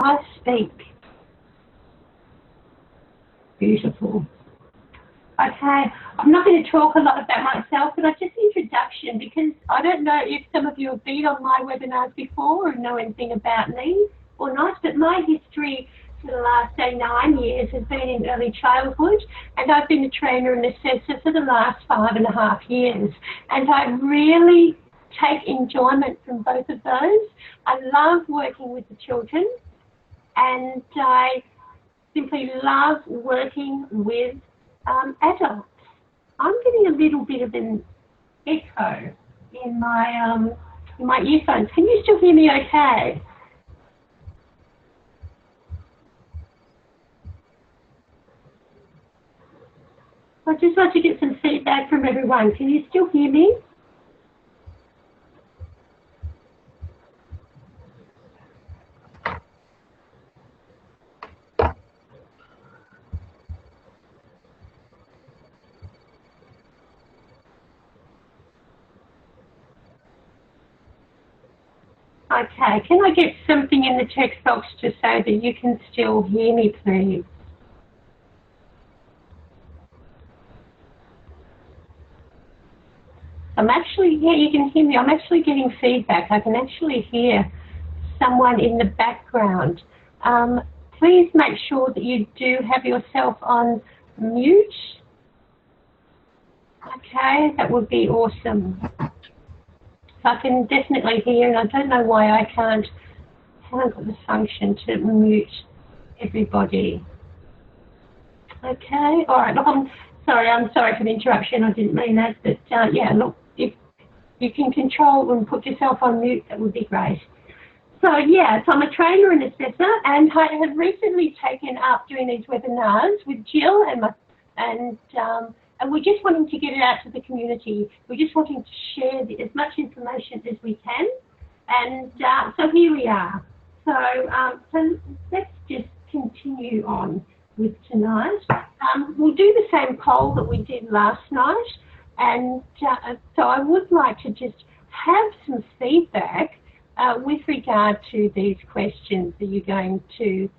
I speak. Beautiful. Okay, I'm not going to talk a lot about myself, but just introduction, because I don't know if some of you have been on my webinars before or know anything about me or not, but my history for the last, say, 9 years has been in early childhood, and I've been a trainer and assessor for the last 5.5 years, and I really take enjoyment from both of those. I love working with the children, and I simply love working with adults. I'm getting a little bit of an echo in my earphones. Can you still hear me okay? I just want to get some feedback from everyone. Can you still hear me? Okay, can I get something in the text box to say that you can still hear me, please? I'm actually, yeah, you can hear me. I'm actually getting feedback. I can actually hear someone in the background. Please make sure that you do have yourself on mute. Okay, that would be awesome. So I can definitely hear, and I don't know why I haven't got the function to mute everybody. Okay, all right, look, I'm sorry for the interruption, I didn't mean that, but yeah, look, if you can control and put yourself on mute, that would be great. So yeah, so I'm a trainer and assessor, and I have recently taken up doing these webinars with Jill and we're just wanting to get it out to the community. We're just wanting to share as much information as we can, and so here we are. So so let's just continue on with tonight. We'll do the same poll that we did last night, and so I would like to just have some feedback with regard to these questions that you're going to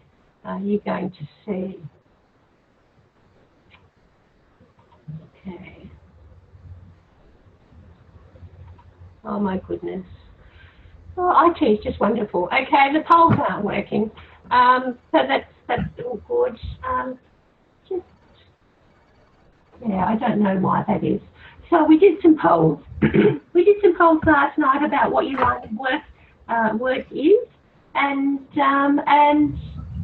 see. Okay. Oh my goodness. Oh, IT is just wonderful. Okay, the polls aren't working, so that's all good. Just yeah, I don't know why that is. So we did some polls. We did some polls last night about what your line of work is, and I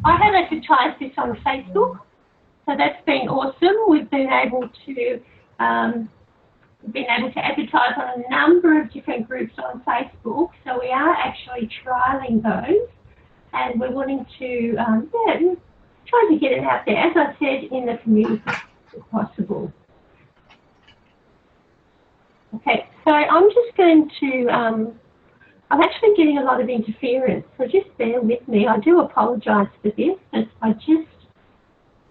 have advertised this on Facebook, so that's been awesome. We've been able to advertise on a number of different groups on Facebook, so we are actually trialling those, and we're wanting to try to get it out there, as I said, in the community if possible. Okay, so I'm just going to, I'm actually getting a lot of interference, so just bear with me. I do apologise for this, but I just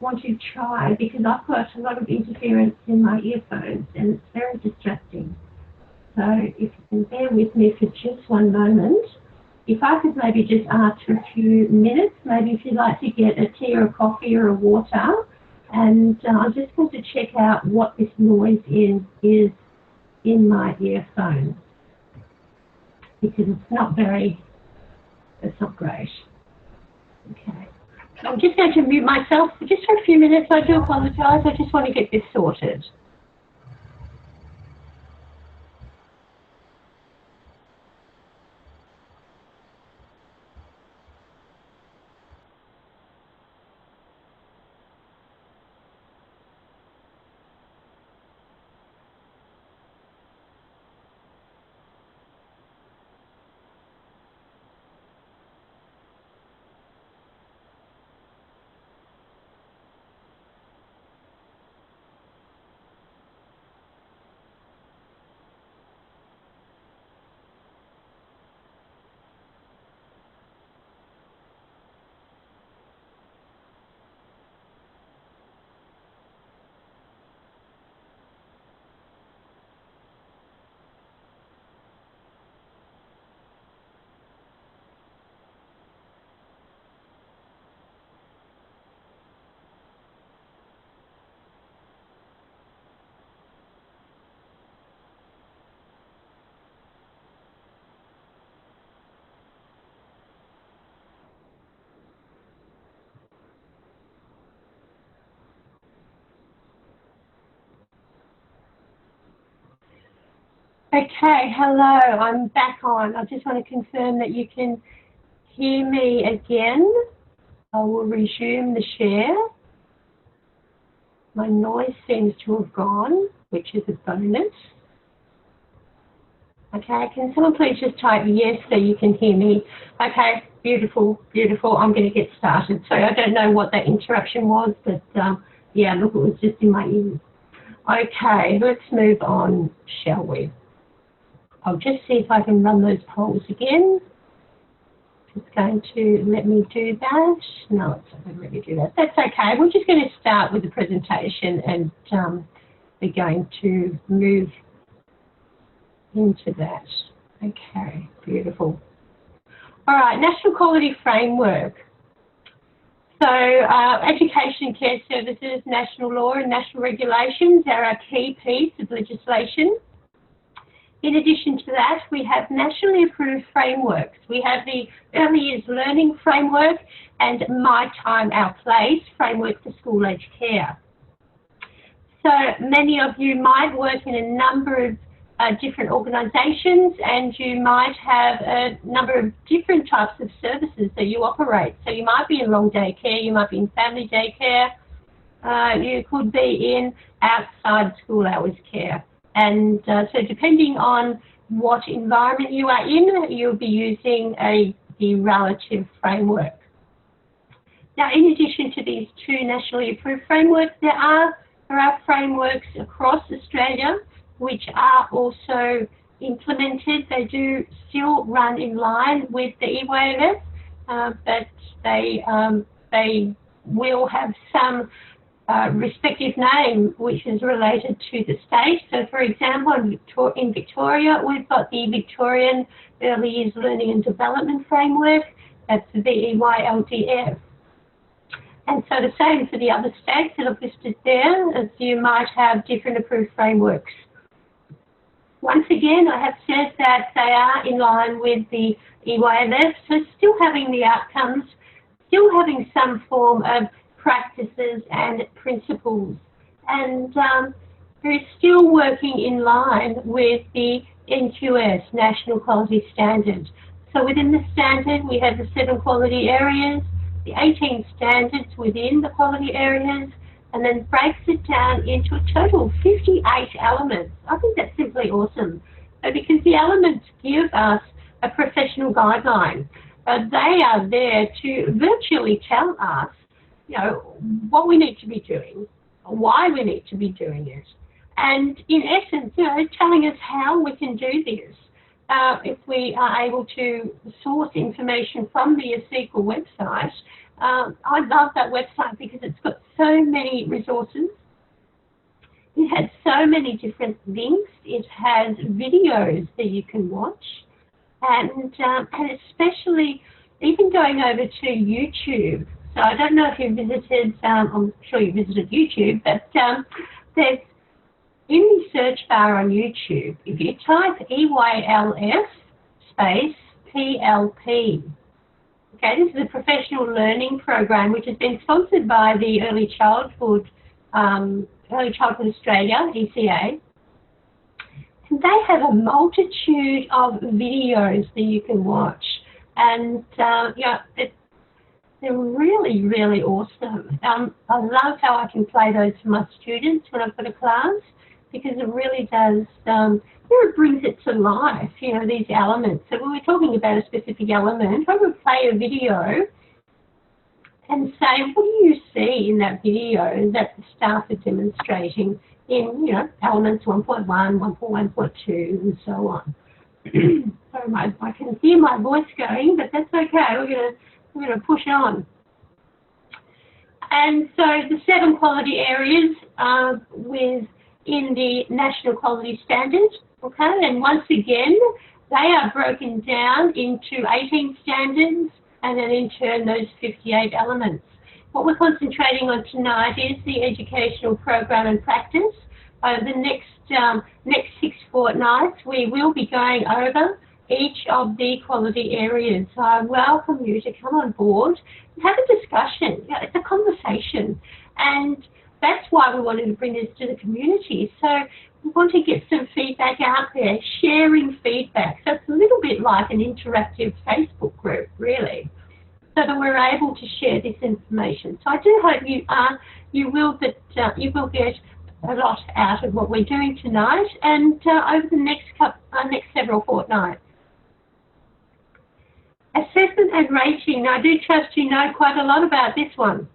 want to try, because I've got a lot of interference in my earphones and it's very distracting. So if you can bear with me for just one moment, if I could maybe just ask for a few minutes, maybe if you'd like to get a tea or a coffee or a water, and I'm just going to check out what this noise is in my earphones, because it's not great. Okay. I'm just going to mute myself just for a few minutes. I do apologise. I just want to get this sorted. Okay, hello, I'm back on. I just want to confirm that you can hear me again. I will resume the share. My noise seems to have gone, which is a bonus. Okay, can someone please just type yes so you can hear me? Okay, beautiful, beautiful. I'm going to get started. So I don't know what that interruption was, but yeah, look, it was just in my ears. Okay, let's move on, shall we? I'll just see if I can run those polls again. It's going to let me do that. No, it's not going to let me do that. That's okay. We're just going to start with the presentation and we're going to move into that. Okay, beautiful. All right, National Quality Framework. So education and care services, national law and national regulations are our key piece of legislation. In addition to that, we have nationally approved frameworks. We have the Early Years Learning Framework and My Time, Our Place framework for school-age care. So many of you might work in a number of different organisations, and you might have a number of different types of services that you operate. So you might be in long day care, you might be in family day care, you could be in outside school hours care. And so depending on what environment you are in, you'll be using the relative framework. Now, in addition to these two nationally approved frameworks, there are frameworks across Australia which are also implemented. They do still run in line with the EYFS, but they will have some respective name which is related to the state. So for example, in Victoria, we've got the Victorian Early Years Learning and Development Framework, that's the VEYLDF. And so the same for the other states that I've listed there, as you might have different approved frameworks. Once again, I have said that they are in line with the EYFS, so still having the outcomes, still having some form of practices and principles, and they're still working in line with the NQS, National Quality Standard. So within the standard, we have the 7 quality areas, the 18 standards within the quality areas, and then breaks it down into a total of 58 elements. I think that's simply awesome, because the elements give us a professional guideline. They are there to virtually tell us, you know, what we need to be doing, why we need to be doing it, and in essence, you know, telling us how we can do this. If we are able to source information from the ASEQA website, I love that website because it's got so many resources. It has so many different links. It has videos that you can watch, and especially even going over to YouTube. So I don't know if you visited, I'm sure you visited YouTube, but there's, in the search bar on YouTube, if you type EYLF space PLP, okay, this is a professional learning program which has been sponsored by the Early Childhood Australia, ECA. And they have a multitude of videos that you can watch, and yeah, they're really, really awesome. I love how I can play those for my students when I've got a class, because it really does, it brings it to life, you know, these elements. So when we're talking about a specific element, I would play a video and say, what do you see in that video that the staff are demonstrating in, you know, elements 1.1, 1.1.2, and so on. So I can hear my voice going, but that's okay. We're going to push on. And so the 7 quality areas within the National Quality Standard, okay, and once again, they are broken down into 18 standards and then in turn those 58 elements. What we're concentrating on tonight is the educational program and practice. Over the next 6 fortnights, we will be going over each of the quality areas. So I welcome you to come on board and have a discussion. You know, it's a conversation, and that's why we wanted to bring this to the community. So we want to get some feedback out there, sharing feedback. So it's a little bit like an interactive Facebook group, really, so that we're able to share this information. So I do hope you will get a lot out of what we're doing tonight and over the next several fortnights. Assessment and rating. Now, I do trust you know quite a lot about this one.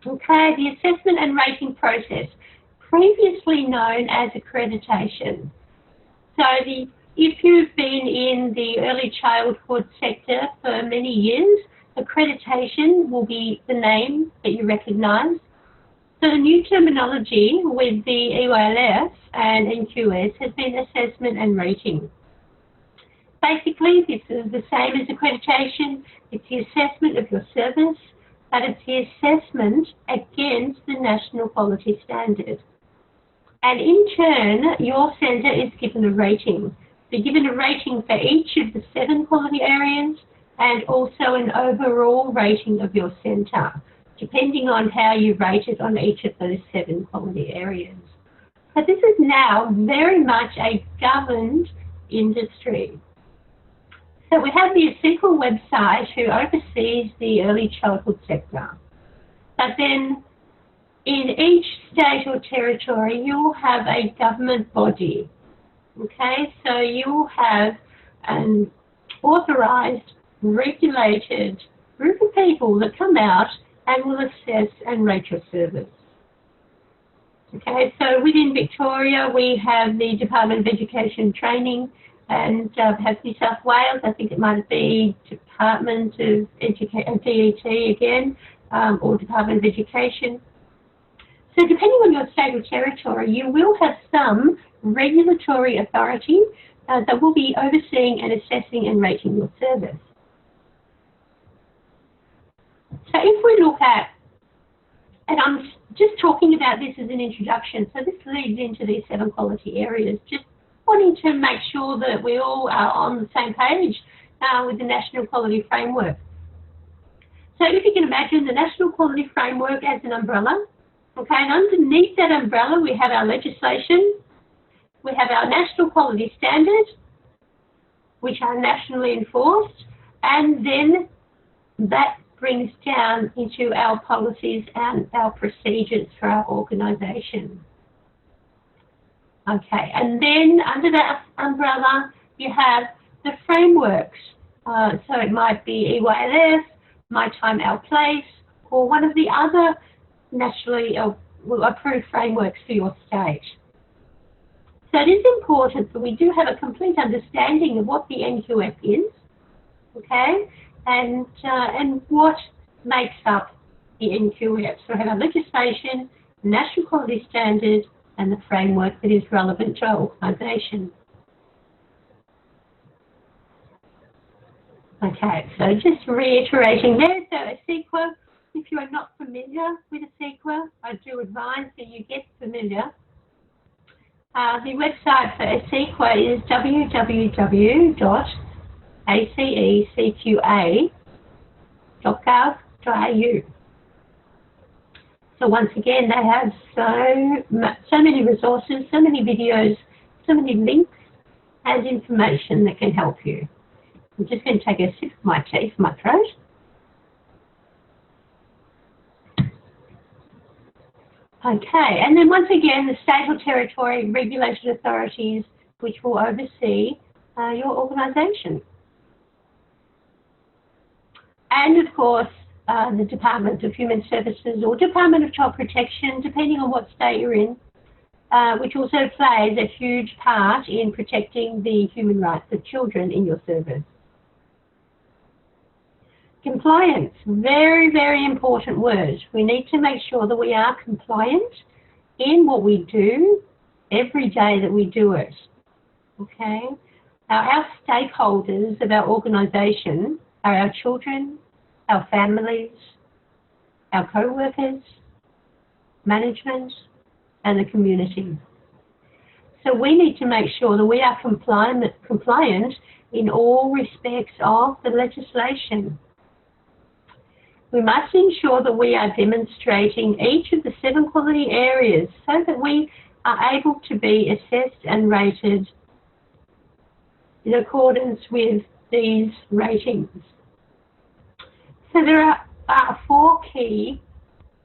Okay, the assessment and rating process, previously known as accreditation. So if you've been in the early childhood sector for many years, accreditation will be the name that you recognise. So the new terminology with the EYLS and NQS has been assessment and rating. Basically, this is the same as accreditation. It's the assessment of your service, but it's the assessment against the national quality standard. And in turn, your centre is given a rating. You're given a rating for each of the 7 quality areas and also an overall rating of your centre, depending on how you rate it on each of those 7 quality areas. But this is now very much a governed industry. So we have the ASEQA website who oversees the early childhood sector. But then in each state or territory, you'll have a government body. Okay, so you'll have an authorised, regulated group of people that come out and will assess and rate your service. Okay, so within Victoria, we have the Department of Education Training, and has New South Wales, I think it might be Department of Education, DET again, or Department of Education. So depending on your state or territory, you will have some regulatory authority that will be overseeing and assessing and rating your service. So if we look at, and I'm just talking about this as an introduction, so this leads into these 7 quality areas, just wanting to make sure that we all are on the same page with the National Quality Framework. So if you can imagine the National Quality Framework as an umbrella, okay, and underneath that umbrella we have our legislation, we have our National Quality Standard, which are nationally enforced, and then that brings down into our policies and our procedures for our organisation. Okay, and then under that umbrella, you have the frameworks. So it might be EYLS, My Time, Our Place, or one of the other nationally approved frameworks for your state. So it is important that we do have a complete understanding of what the NQF is, okay, and what makes up the NQF. So we have our legislation, national quality standard, and the framework that is relevant to our organisation. Okay, so just reiterating there, so ASEQA, if you are not familiar with ASEQA, I do advise that you get familiar. The website for ASEQA is www.aceqa.gov.au. So once again, they have so many resources, so many videos, so many links and information that can help you. I'm just going to take a sip of my tea for my throat. Okay, and then once again, the state or territory regulated authorities which will oversee your organisation. And of course, the Department of Human Services or Department of Child Protection, depending on what state you're in, which also plays a huge part in protecting the human rights of children in your service. Compliance, very, very important word. We need to make sure that we are compliant in what we do every day that we do it. Okay? Our stakeholders of our organisation are our children, our families, our co-workers, management, and the community. So we need to make sure that we are compliant in all respects of the legislation. We must ensure that we are demonstrating each of the 7 quality areas so that we are able to be assessed and rated in accordance with these ratings. So there are 4 key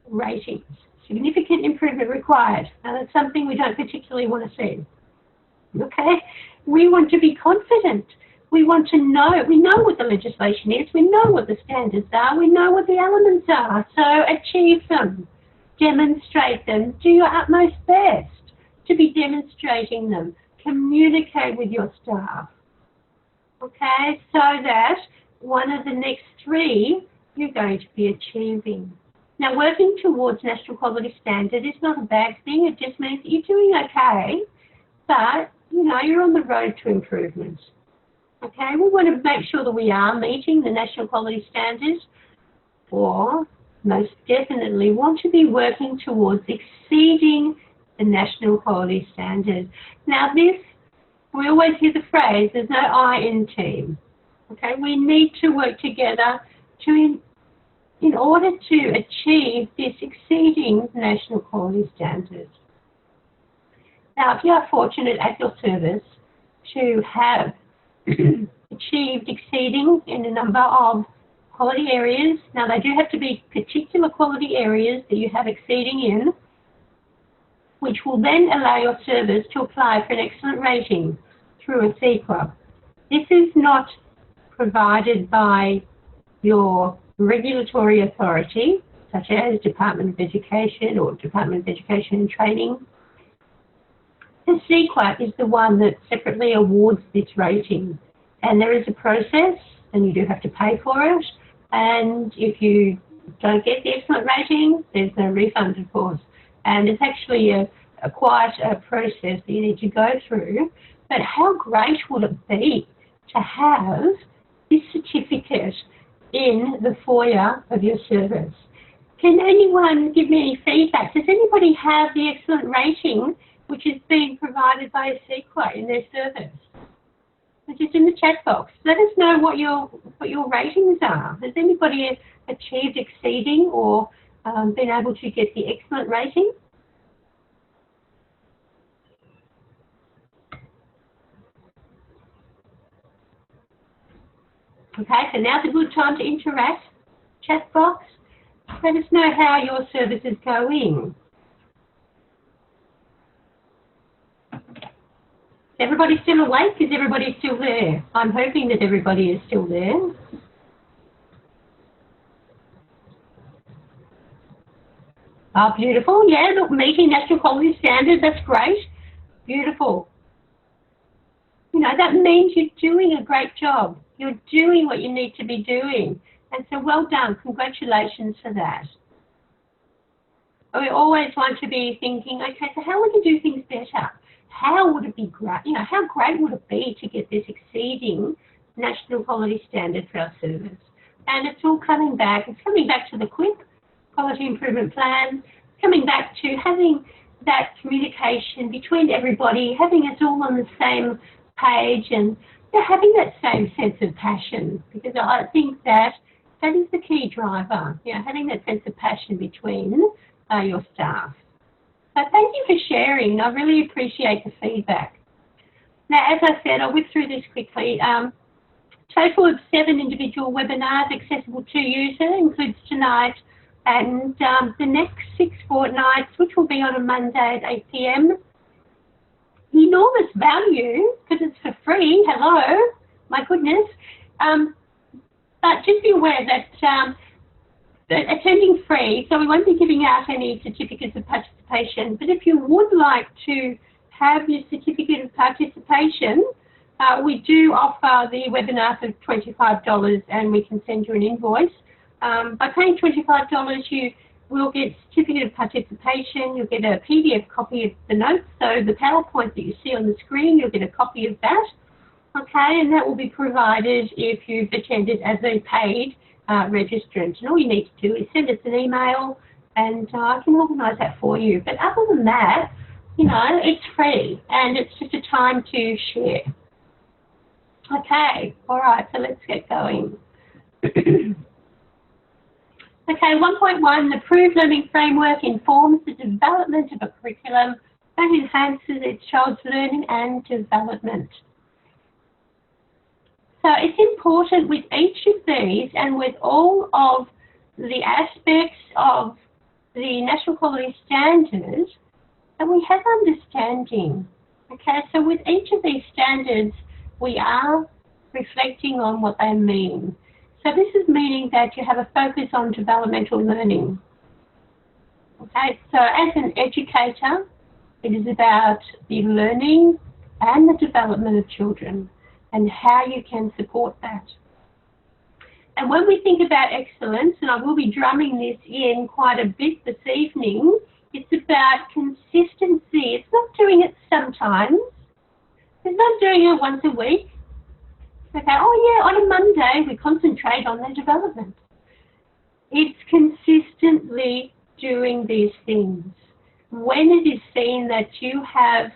ratings. Significant improvement required. Now that's something we don't particularly want to see. Okay? We want to be confident. We want to know. We know what the legislation is. We know what the standards are. We know what the elements are. So achieve them. Demonstrate them. Do your utmost best to be demonstrating them. Communicate with your staff. Okay? So that one of the next 3 you're going to be achieving. Now, working towards national quality standard is not a bad thing. It just means that you're doing okay, but, you know, you're on the road to improvement. Okay, we want to make sure that we are meeting the national quality standards, or most definitely want to be working towards exceeding the national quality standard. Now, this, we always hear the phrase, there's no I in team. Okay, we need to work together to in order to achieve this exceeding national quality standard. Now, if you are fortunate at your service to have achieved exceeding in a number of quality areas, now they do have to be particular quality areas that you have exceeding in, which will then allow your service to apply for an excellent rating through a C Club. This is not provided by your regulatory authority, such as Department of Education or Department of Education and Training. The CQAT is the one that separately awards this rating, and there is a process, and you do have to pay for it, and if you don't get the excellent rating, there's no refund, of course, and it's actually quite a process that you need to go through. But how great would it be to have this certificate in the foyer of your service? Can anyone give me any feedback? Does anybody have the excellent rating which is being provided by a CQA in their service? Just in the chat box, let us know what your ratings are. Has anybody achieved exceeding or been able to get the excellent rating? Okay, so now's a good time to interact. Chat box, let us know how your service is going. Is everybody still awake? Is everybody still there? I'm hoping that everybody is still there. Oh, beautiful. Yeah, look, meeting national quality standards, that's great. Beautiful. You know, that means you're doing a great job. You're doing what you need to be doing. And so well done. Congratulations for that. We always want to be thinking, okay, so how would you do things better? How would it be great? You know, how great would it be to get this exceeding national quality standard for our service? And it's all coming back. It's coming back to the QIP, Quality Improvement Plan, coming back to having that communication between everybody, having us all on the same page, and having that same sense of passion, because I think that is the key driver, you know, having that sense of passion between your staff. So thank you for sharing. I really appreciate the feedback. Now, as I said, I'll whip through this quickly. Total of 7 individual webinars accessible to user includes tonight and the next 6 fortnights, which will be on a Monday at 8 p.m. Enormous value because it's for free. Hello, my goodness. But just be aware that attending free, so we won't be giving out any certificates of participation, but if you would like to have your certificate of participation, we do offer the webinar for $25 and we can send you an invoice. By paying $25, you will get certificate of participation, you'll get a PDF copy of the notes, so the PowerPoint that you see on the screen, you'll get a copy of that, okay, and that will be provided if you've attended as a paid registrant. And all you need to do is send us an email and I can organise that for you. But other than that, you know, it's free and it's just a time to share. Okay, all right, so let's get going. Okay, 1.1, the Approved Learning Framework informs the development of a curriculum that enhances its child's learning and development. So it's important with each of these and with all of the aspects of the National Quality Standards that we have understanding. Okay, so with each of these standards, we are reflecting on what they mean. So this is meaning that you have a focus on developmental learning. Okay, so as an educator, it is about the learning and the development of children and how you can support that. And when we think about excellence, and I will be drumming this in quite a bit this evening, it's about consistency. It's not doing it sometimes. It's not doing it once a week. Okay, oh yeah, on a Monday we concentrate on their development. It's consistently doing these things. When it is seen that you have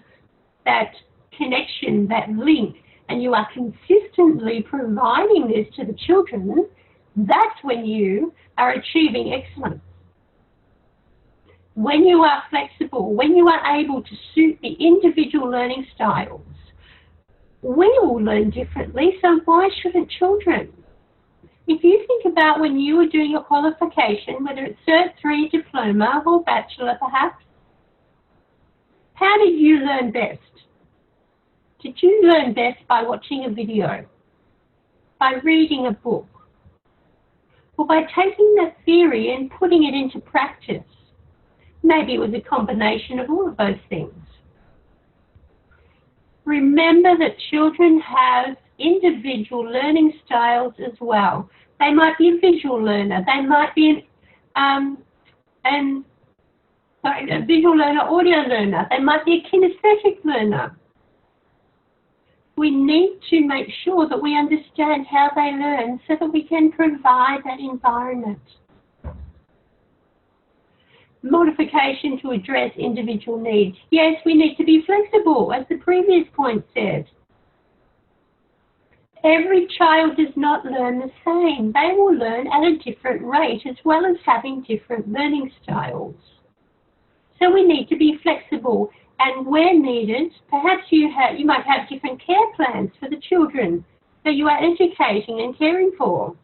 that connection, that link, and you are consistently providing this to the children, that's when you are achieving excellence. When you are flexible, when you are able to suit the individual learning styles, we all learn differently, so why shouldn't children? If you think about when you were doing your qualification, whether it's Cert 3, Diploma, or Bachelor perhaps, how did you learn best? Did you learn best by watching a video, by reading a book, or by taking that theory and putting it into practice? Maybe it was a combination of all of those things. Remember that children have individual learning styles as well. They might be a visual learner, they might be a visual learner, audio learner, they might be a kinesthetic learner. We need to make sure that we understand how they learn so that we can provide that environment. Modification to address individual needs. Yes, we need to be flexible, as the previous point said. Every child does not learn the same. They will learn at a different rate as well as having different learning styles. So we need to be flexible, and where needed, perhaps you might have different care plans for the children that you are educating and caring for.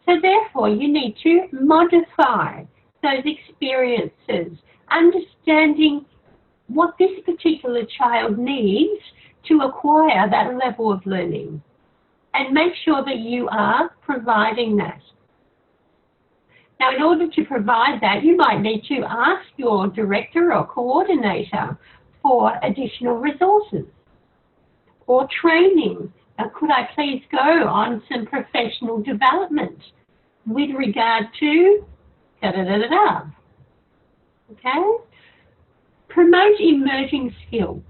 So therefore you need to modify those experiences, understanding what this particular child needs to acquire that level of learning, and make sure that you are providing that. Now, in order to provide that, you might need to ask your director or coordinator for additional resources or training. Could I please go on some professional development with regard to da-da-da-da-da. Okay? Promote emerging skills.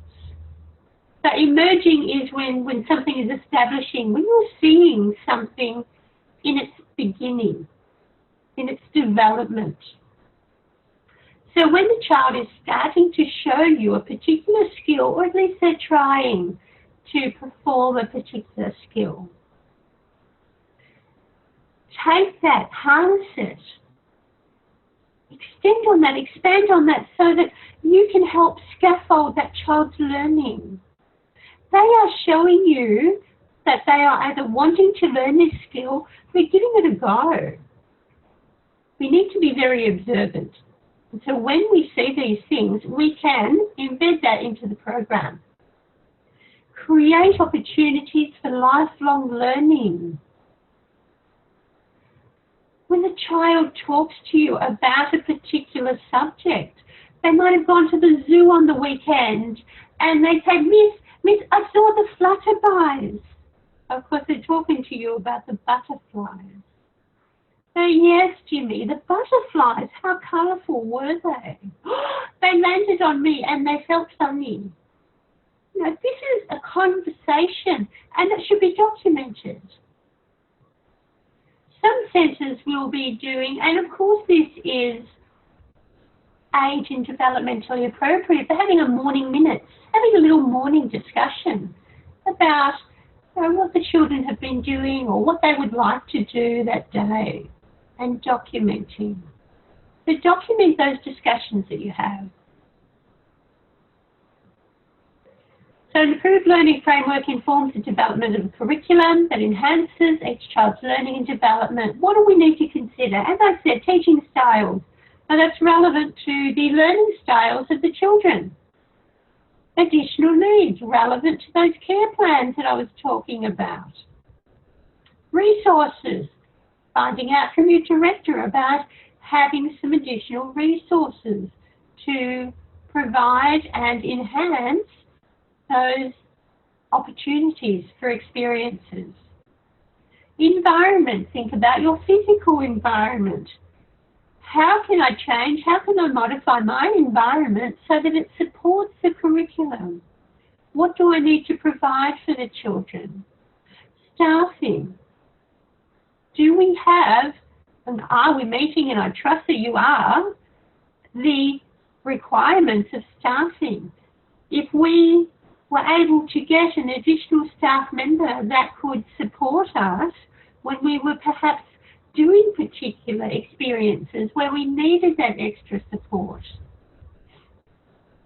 So emerging is when something is establishing, when you're seeing something in its beginning, in its development. So when the child is starting to show you a particular skill, or at least they're trying to perform a particular skill, take that, harness it, extend on that, expand on that so that you can help scaffold that child's learning. They are showing you that they are either wanting to learn this skill, we're giving it a go. We need to be very observant. And so when we see these things, we can embed that into the program. Create opportunities for lifelong learning. When the child talks to you about a particular subject, they might have gone to the zoo on the weekend and they say, Miss, I saw the flutterbies. Of course, they're talking to you about the butterflies. So yes, Jimmy, the butterflies, how colourful were they? They landed on me and they felt funny. You know, this is a conversation and it should be documented. Some centres will be doing, and of course this is age and developmentally appropriate, but having a morning minute, having a little morning discussion about what the children have been doing or what they would like to do that day, and documenting. So document those discussions that you have. So an improved learning framework informs the development of a curriculum that enhances each child's learning and development. What do we need to consider? As I said, teaching styles. Now that's relevant to the learning styles of the children. Additional needs, relevant to those care plans that I was talking about. Resources, finding out from your director about having some additional resources to provide and enhance those opportunities for experiences. Environment, think about your physical environment. How can I change, how can I modify my environment so that it supports the curriculum? What do I need to provide for the children? Staffing. Do we have, and are we meeting, and I trust that you are, the requirements of staffing? If we were able to get an additional staff member that could support us when we were perhaps doing particular experiences where we needed that extra support.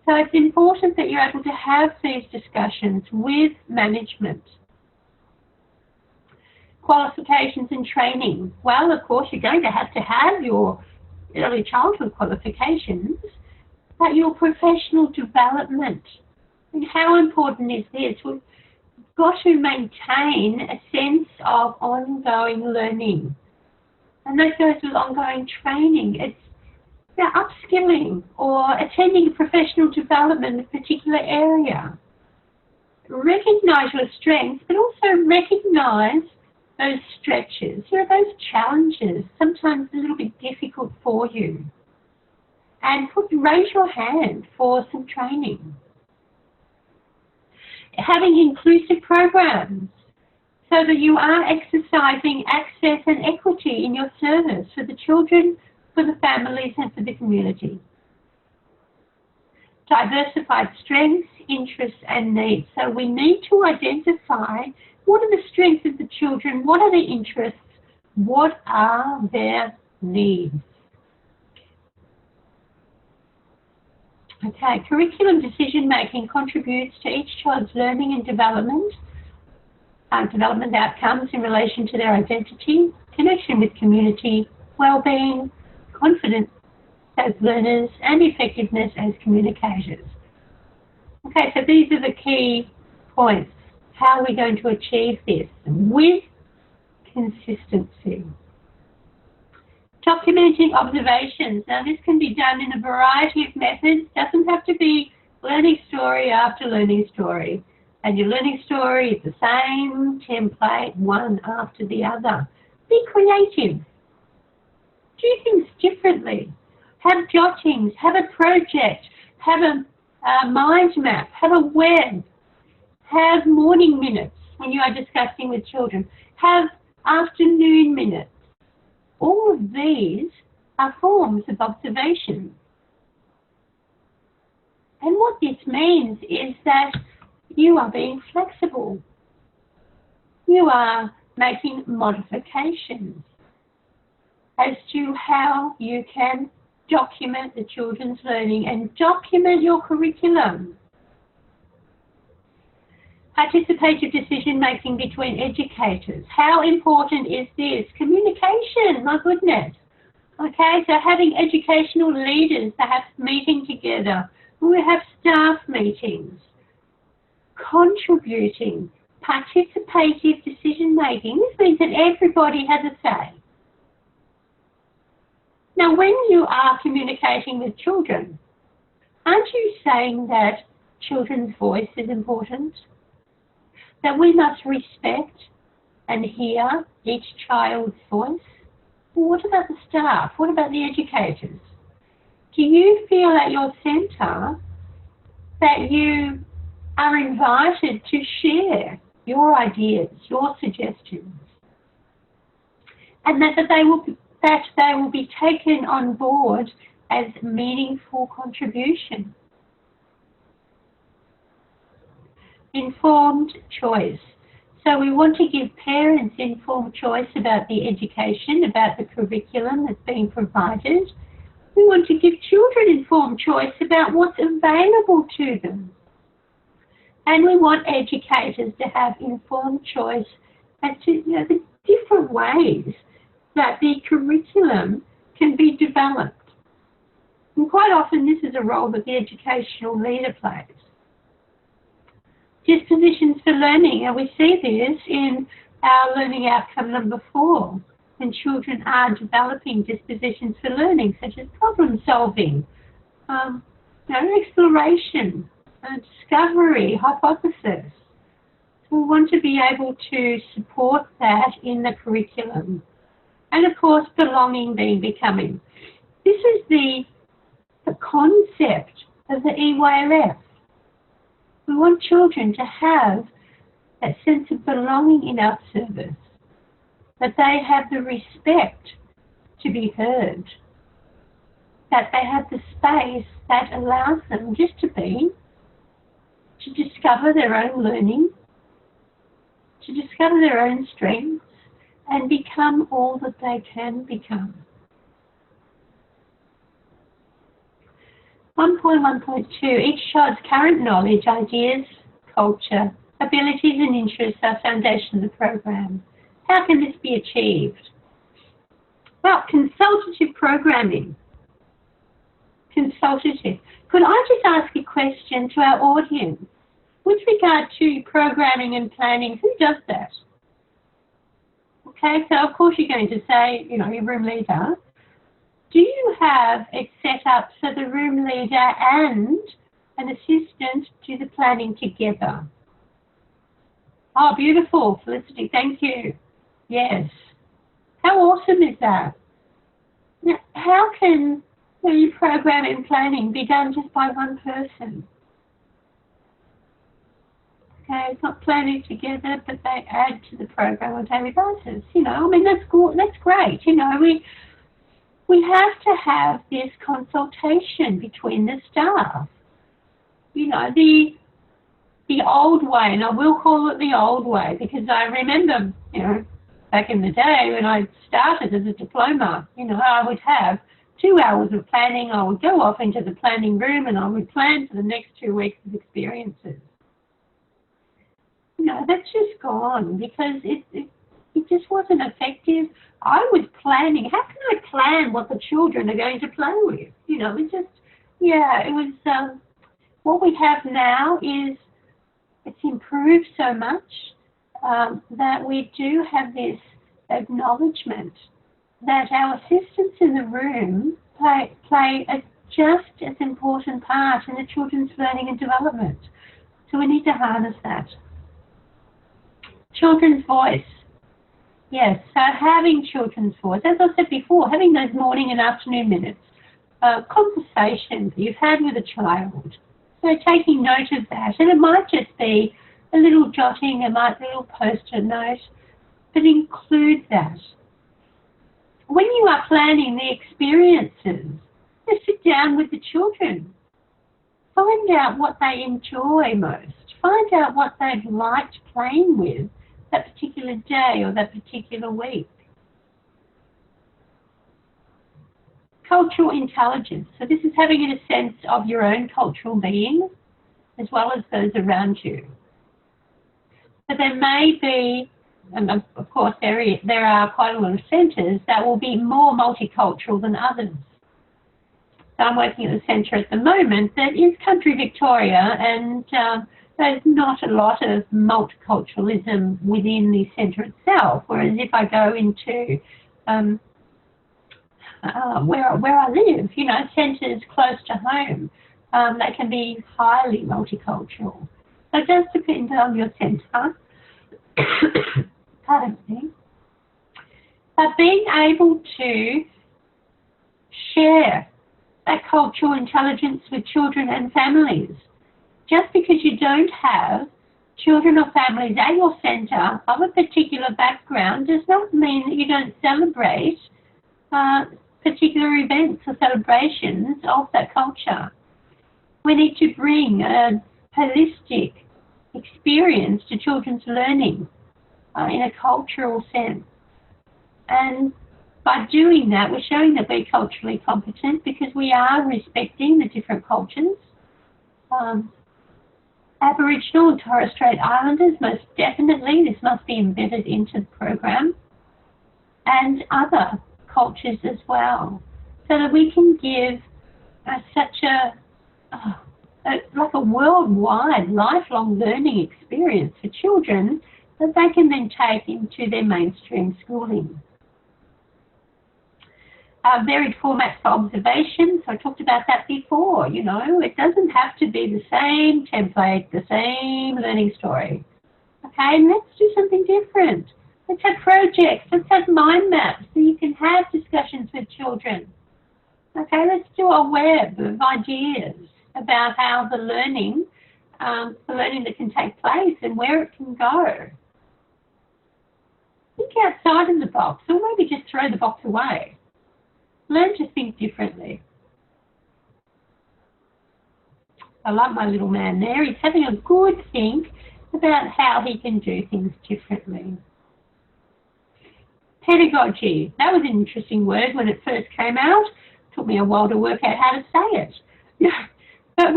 So it's important that you're able to have these discussions with management. Qualifications and training. Well, of course, you're going to have your early childhood qualifications, but your professional development. And how important is this? We've got to maintain a sense of ongoing learning. And that goes with ongoing training. It's upskilling or attending professional development in a particular area. Recognise your strengths, but also recognise those stretches, those challenges, sometimes a little bit difficult for you. And raise your hand for some training. Having inclusive programs so that you are exercising access and equity in your service for the children, for the families and for the community. Diversified strengths, interests and needs. So we need to identify what are the strengths of the children, what are their interests, what are their needs. Okay, curriculum decision making contributes to each child's learning and development outcomes in relation to their identity, connection with community, well-being, confidence as learners, and effectiveness as communicators. Okay, so these are the key points. How are we going to achieve this? With consistency. Documenting observations. Now this can be done in a variety of methods. Doesn't have to be learning story after learning story. And your learning story is the same template, one after the other. Be creative. Do things differently. Have jottings, have a project, have a mind map, have a web, have morning minutes when you are discussing with children, have afternoon minutes. All of these are forms of observation. And what this means is that you are being flexible. You are making modifications as to how you can document the children's learning and document your curriculum. Participative decision making between educators. How important is this? Communication, my goodness. Okay, so having educational leaders perhaps meeting together. We have staff meetings. Contributing, participative decision making. This means that everybody has a say. Now, when you are communicating with children, aren't you saying that children's voice is important? That we must respect and hear each child's voice? Well, what about the staff? What about the educators? Do you feel at your centre that you are invited to share your ideas, your suggestions, and that they will be taken on board as meaningful contribution? Informed choice. So we want to give parents informed choice about the education, about the curriculum that's being provided. We want to give children informed choice about what's available to them. And we want educators to have informed choice as to the different ways that the curriculum can be developed. And quite often this is a role that the educational leader plays. Dispositions for learning, and we see this in our learning outcome number 4, when children are developing dispositions for learning, such as problem solving, exploration, discovery, hypothesis. So we want to be able to support that in the curriculum. And of course, belonging being becoming. This is the concept of the EYLF. We want children to have that sense of belonging in our service, that they have the respect to be heard, that they have the space that allows them just to be, to discover their own learning, to discover their own strengths, and become all that they can become. 1.1.2, each child's current knowledge, ideas, culture, abilities and interests are foundation of the program. How can this be achieved? Well, consultative programming. Consultative. Could I just ask a question to our audience? With regard to programming and planning, who does that? Okay, so of course you're going to say, your room leader. Do you have it set up so the room leader and an assistant do the planning together? Oh, beautiful, Felicity, thank you. Yes. How awesome is that? Now, how can the program and planning be done just by one person? Okay, it's not planning together, but they add to the program on a daily basis. That's good. That's great. We have to have this consultation between the staff. The old way, and I will call it the old way, because I remember, back in the day when I started as a diploma, I would have 2 hours of planning. I would go off into the planning room and I would plan for the next 2 weeks of experiences. That's just gone because it just wasn't effective. I was planning. How can I plan what the children are going to play with? What we have now is it's improved so much that we do have this acknowledgement that our assistants in the room play a just as important part in the children's learning and development. So we need to harness that. Children's voice. Yes, so having children's voice, as I said before, having those morning and afternoon minutes, conversations you've had with a child, so taking note of that, and it might just be a little jotting, it might be a little post-it note, but include that. When you are planning the experiences, just sit down with the children, find out what they enjoy most, find out what they've liked playing with that particular day or that particular week. Cultural intelligence. So this is having a sense of your own cultural being as well as those around you. So there may be, and of course there are quite a lot of centres that will be more multicultural than others. So I'm working at a centre at the moment that is country Victoria, and there's not a lot of multiculturalism within the centre itself, whereas if I go into where I live, centres close to home, they can be highly multicultural. So it does depend on your centre. Pardon me. But being able to share that cultural intelligence with children and families. Just because you don't have children or families at your centre of a particular background does not mean that you don't celebrate particular events or celebrations of that culture. We need to bring a holistic experience to children's learning in a cultural sense. And by doing that, we're showing that we're culturally competent because we are respecting the different cultures. Aboriginal and Torres Strait Islanders, most definitely, this must be embedded into the program, and other cultures as well, so that we can give such like a worldwide lifelong learning experience for children that they can then take into their mainstream schooling. Varied formats for observation, so I talked about that before, you know, it doesn't have to be the same template, the same learning story. Okay, and let's do something different. Let's have projects, let's have mind maps so you can have discussions with children. Okay, let's do a web of ideas about how the learning that can take place and where it can go. Think outside of the box, or maybe just throw the box away. Learn to think differently. I like my little man there. He's having a good think about how he can do things differently. Pedagogy. That was an interesting word when it first came out. It took me a while to work out how to say it. But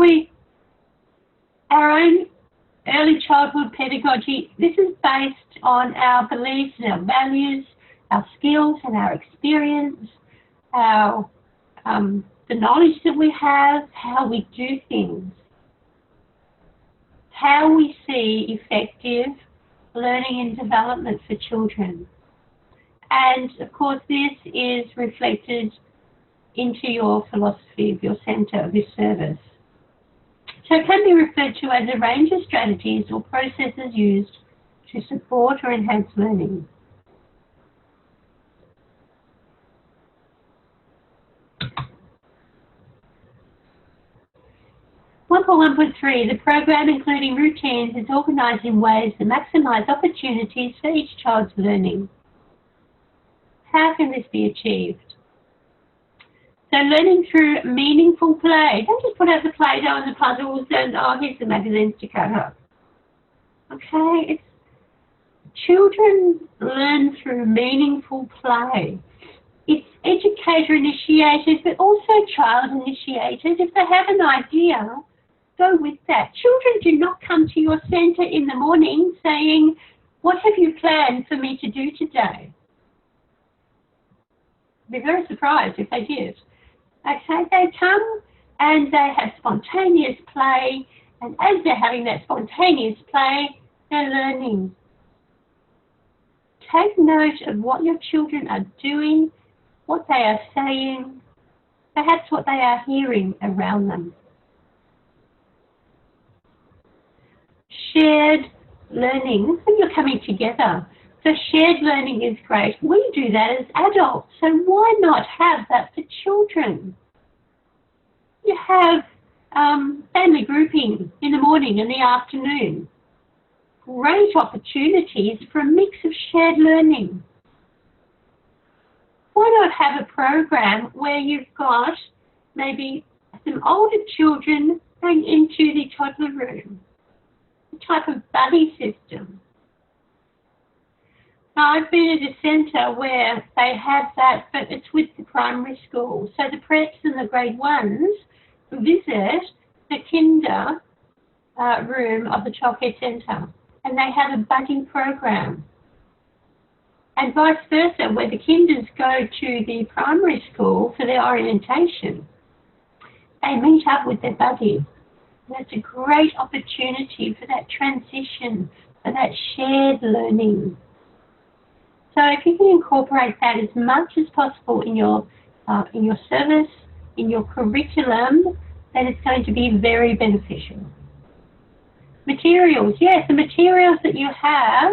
our own early childhood pedagogy, this is based on our beliefs and our values, our skills and our experience, the knowledge that we have, how we do things, how we see effective learning and development for children. And of course this is reflected into your philosophy of your centre, of your service. So it can be referred to as a range of strategies or processes used to support or enhance learning. The program, including routines, is organised in ways that maximise opportunities for each child's learning. How can this be achieved? So learning through meaningful play. Don't just put out the Play-Doh and the puzzles and, oh, here's the magazines to cut up. Okay, children learn through meaningful play. It's educator-initiated, but also child-initiated. If they have an idea, go with that. Children do not come to your centre in the morning saying, what have you planned for me to do today? I'd be very surprised if they did. Okay, they come and they have spontaneous play, and as they're having that spontaneous play, they're learning. Take note of what your children are doing, what they are saying, perhaps what they are hearing around them. Shared learning, when you're coming together. So shared learning is great. We do that as adults, so why not have that for children? You have family grouping in the morning and the afternoon. Great opportunities for a mix of shared learning. Why not have a program where you've got maybe some older children going into the toddler room, a type of buddy system. Now, I've been at a centre where they have that, but it's with the primary school. So the preps and the grade ones visit the kinder room of the childcare centre, and they have a budding program. And vice versa, where the kinders go to the primary school for their orientation, they meet up with their buddies. That's a great opportunity for that transition, for that shared learning. So if you can incorporate that as much as possible in your service, in your curriculum, then it's going to be very beneficial. Materials, yes, the materials that you have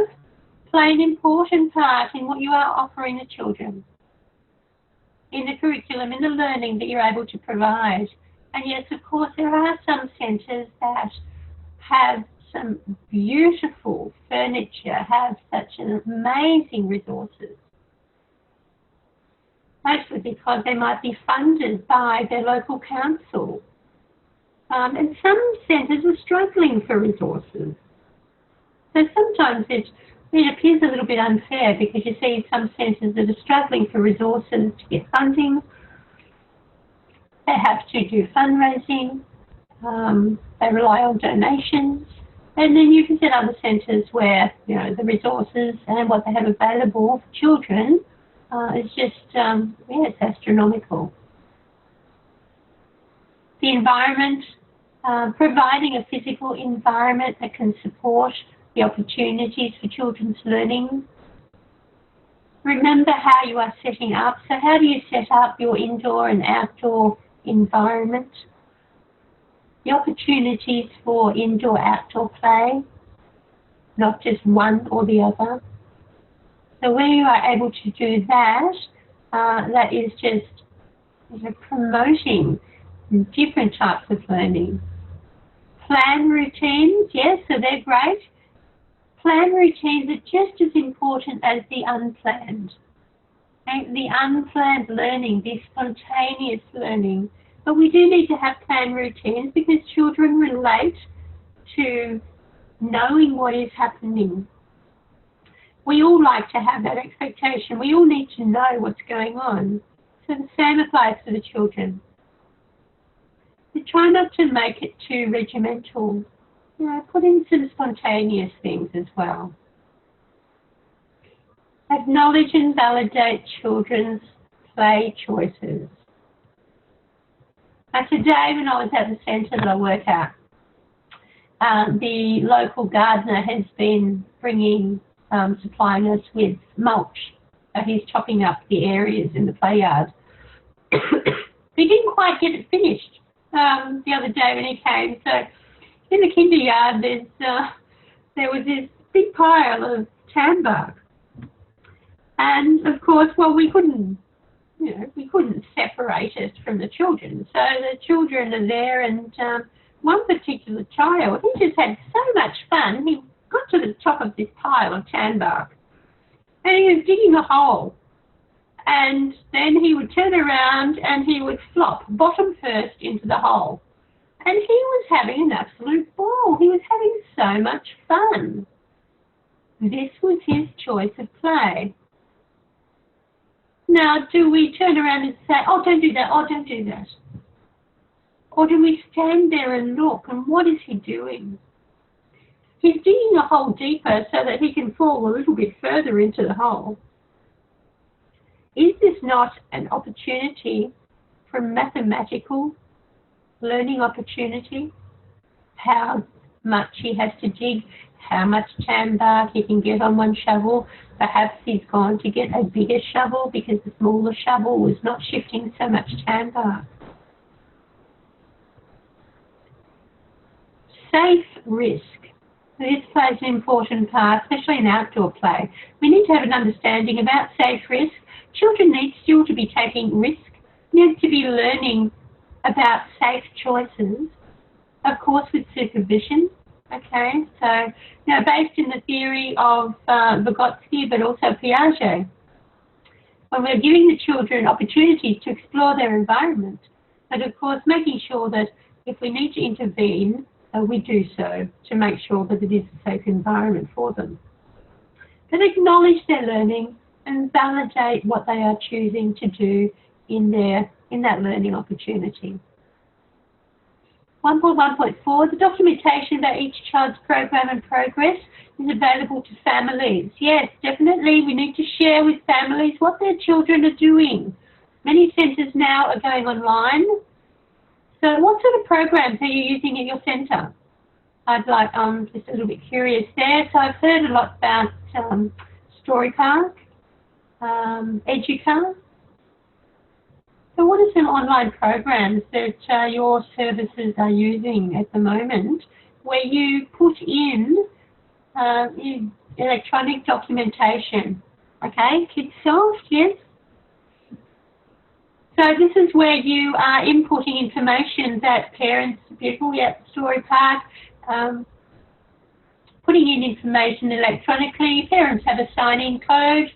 play an important part in what you are offering the children, in the curriculum, in the learning that you're able to provide. And yes, of course, there are some centres that have some beautiful furniture, have such an amazing resources. Mostly because they might be funded by their local council. And some centres are struggling for resources. So sometimes it appears a little bit unfair because you see some centres that are struggling for resources to get funding. They have to do fundraising. They rely on donations. And then you can set other centres where, you know, the resources and what they have available for children is just, yeah, it's astronomical. The environment, providing a physical environment that can support the opportunities for children's learning. Remember how you are setting up. So how do you set up your indoor and outdoor environment? The opportunities for indoor-outdoor play, not just one or the other. So when you are able to do that, that is just, you know, promoting different types of learning. Plan routines, yes, so they're great. Plan routines are just as important as the unplanned. Okay? The unplanned learning, the spontaneous learning. But we do need to have plan routines because children relate to knowing what is happening. We all like to have that expectation. We all need to know what's going on. So the same applies to the children. We try not to make it too regimental. You know, put in some spontaneous things as well. Acknowledge and validate children's play choices. Now today, when I was at the centre that I work at, the local gardener has been supplying us with mulch. He's chopping up the areas in the play yard. He didn't quite get it finished the other day when he came. So in the kinder yard, there was this big pile of tan bark. And of course, well, we couldn't separate it from the children. So the children are there, and one particular child, he just had so much fun. He got to the top of this pile of tan bark, and he was digging a hole. And then he would turn around and he would flop bottom first into the hole. And he was having an absolute ball. He was having so much fun. This was his choice of play. Now, do we turn around and say, oh, don't do that, oh, don't do that? Or do we stand there and look, and what is he doing? He's digging a hole deeper so that he can fall a little bit further into the hole. Is this not an opportunity for mathematical learning opportunity? How much he has to dig, how much tan bark he can get on one shovel. Perhaps he's gone to get a bigger shovel because the smaller shovel was not shifting so much tan bark. Safe risk. This plays an important part, especially in outdoor play. We need to have an understanding about safe risk. Children need still to be taking risk, need to be learning about safe choices, of course with supervision. Okay, so, you know, based in the theory of Vygotsky, but also Piaget, when we're giving the children opportunities to explore their environment, but of course making sure that if we need to intervene, we do so to make sure that it is a safe environment for them. But acknowledge their learning and validate what they are choosing to do in that learning opportunity. 1.1.4, the documentation about each child's program and progress is available to families. Yes, definitely we need to share with families what their children are doing. Many centres now are going online. So what sort of programs are you using at your centre? I'd like, just a little bit curious there. So I've heard a lot about Story Park, Educar. So what are some online programs that your services are using at the moment where you put in electronic documentation? Okay, KidSoft, yes. So this is where you are inputting information that parents, beautiful, yeah, Story Park, putting in information electronically. Parents have a sign-in code.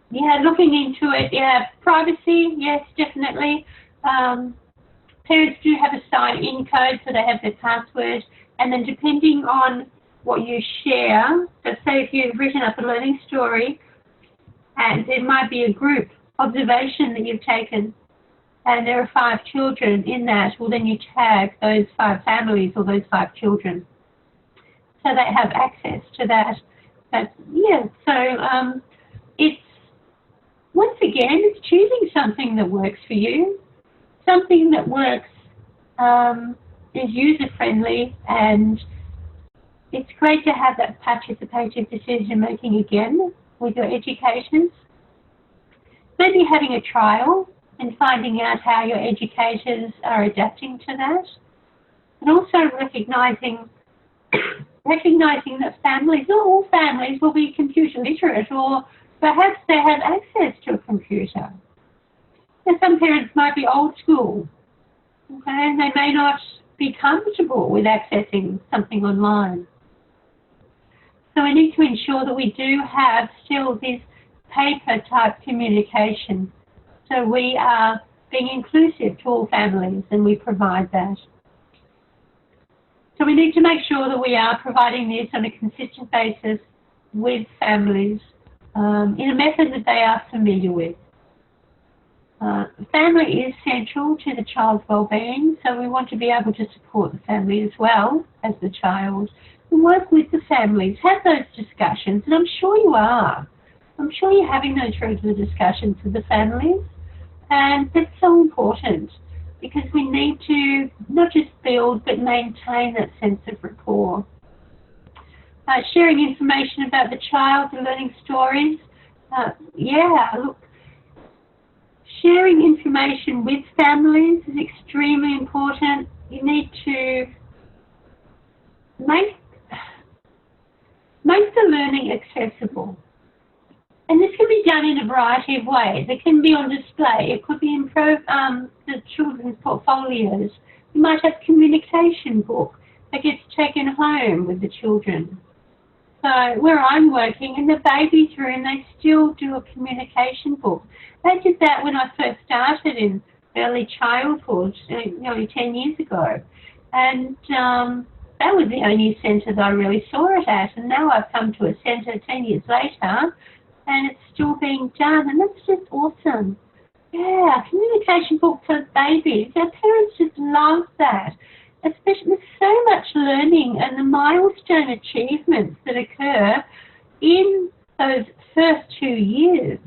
Yeah, looking into it, yeah, privacy, yes, definitely. Parents do have a sign-in code, so they have their password, and then depending on what you share, so say if you've written up a learning story, and there might be a group observation that you've taken, and there are 5 children in that, well then you tag those 5 families or those 5 children, so they have access to that. So it's, once again, it's choosing something that works for you, something that works, is user-friendly, and it's great to have that participative decision-making again with your educators. Maybe having a trial and finding out how your educators are adapting to that. And also recognising that families, not all families, will be computer literate, or perhaps they have access to a computer. And some parents might be old school, okay, and they may not be comfortable with accessing something online. So we need to ensure that we do have still this paper-type communication. So we are being inclusive to all families, and we provide that. So we need to make sure that we are providing this on a consistent basis with families in a method that they are familiar with. Family is central to the child's well-being, so we want to be able to support the family as well as the child, and work with the families, have those discussions, and I'm sure you are. I'm sure you're having those regular discussions with the families, and that's so important because we need to not just build but maintain that sense of rapport. Sharing information about the child, the learning stories, look, sharing information with families is extremely important. You need to make the learning accessible. And this can be done in a variety of ways. It can be on display. It could be in the children's portfolios. You might have a communication book that gets taken home with the children. So where I'm working, in the baby's room, they still do a communication book. They did that when I first started in early childhood, nearly 10 years ago. And that was the only centre that I really saw it at. And now I've come to a centre 10 years later, and it's still being done, and that's just awesome. Yeah, communication book for babies. Our parents just love that. Especially with so much learning and the milestone achievements that occur in those first 2 years.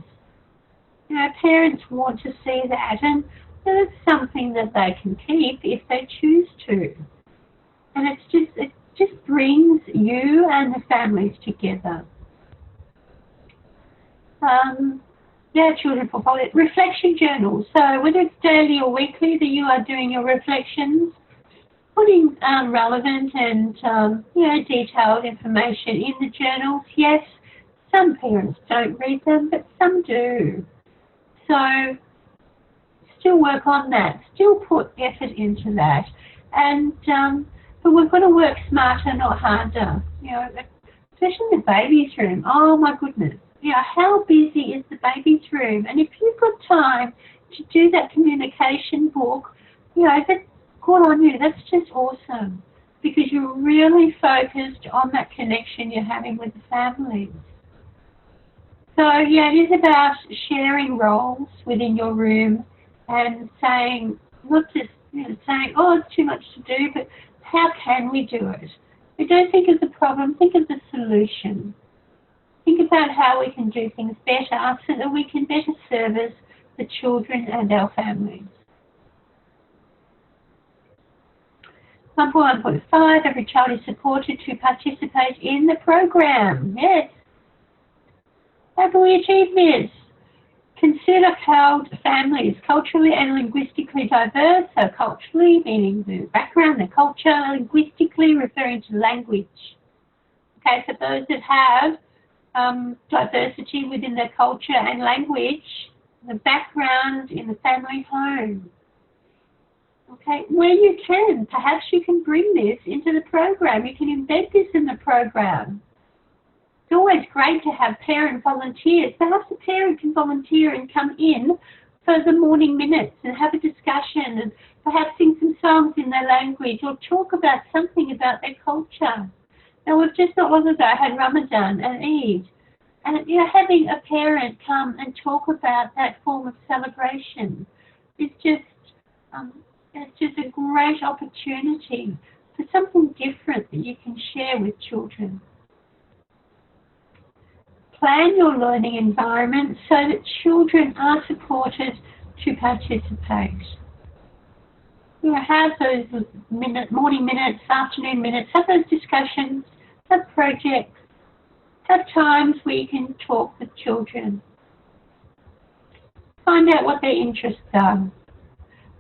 You know, parents want to see that, and it's something that they can keep if they choose to. And it just brings you and the families together. Children portfolio, reflection journals. So whether it's daily or weekly that you are doing your reflections, putting relevant and detailed information in the journals. Yes, some parents don't read them, but some do. So still work on that. Still put effort into that. And but we've got to work smarter, not harder. You know, especially in the baby's room. Oh my goodness. You know, how busy is the baby's room? And if you've got time to do that communication book, you know, that's good on you. That's just awesome because you're really focused on that connection you're having with the families. So, yeah, it is about sharing roles within your room and saying, not just saying, oh, it's too much to do, but how can we do it? We don't think of the problem, think of the solution. Think about how we can do things better so that we can better service the children and our families. 1.1.5, every child is supported to participate in the program. Yes. How can we achieve this? Consider families culturally and linguistically diverse. So culturally, meaning the background, the culture, linguistically referring to language. Okay, so those that have diversity within their culture and language, the background in the family home. Okay, where you can, perhaps you can bring this into the program. You can embed this in the program. It's always great to have parent volunteers. Perhaps a parent can volunteer and come in for the morning minutes and have a discussion and perhaps sing some songs in their language or talk about something about their culture. Now, we've just not long ago had Ramadan and Eid. And, having a parent come and talk about that form of celebration is it's just a great opportunity for something different that you can share with children. Plan your learning environment so that children are supported to participate. You know, have those morning minutes, afternoon minutes, have those discussions, have projects, have times where you can talk with children. Find out what their interests are.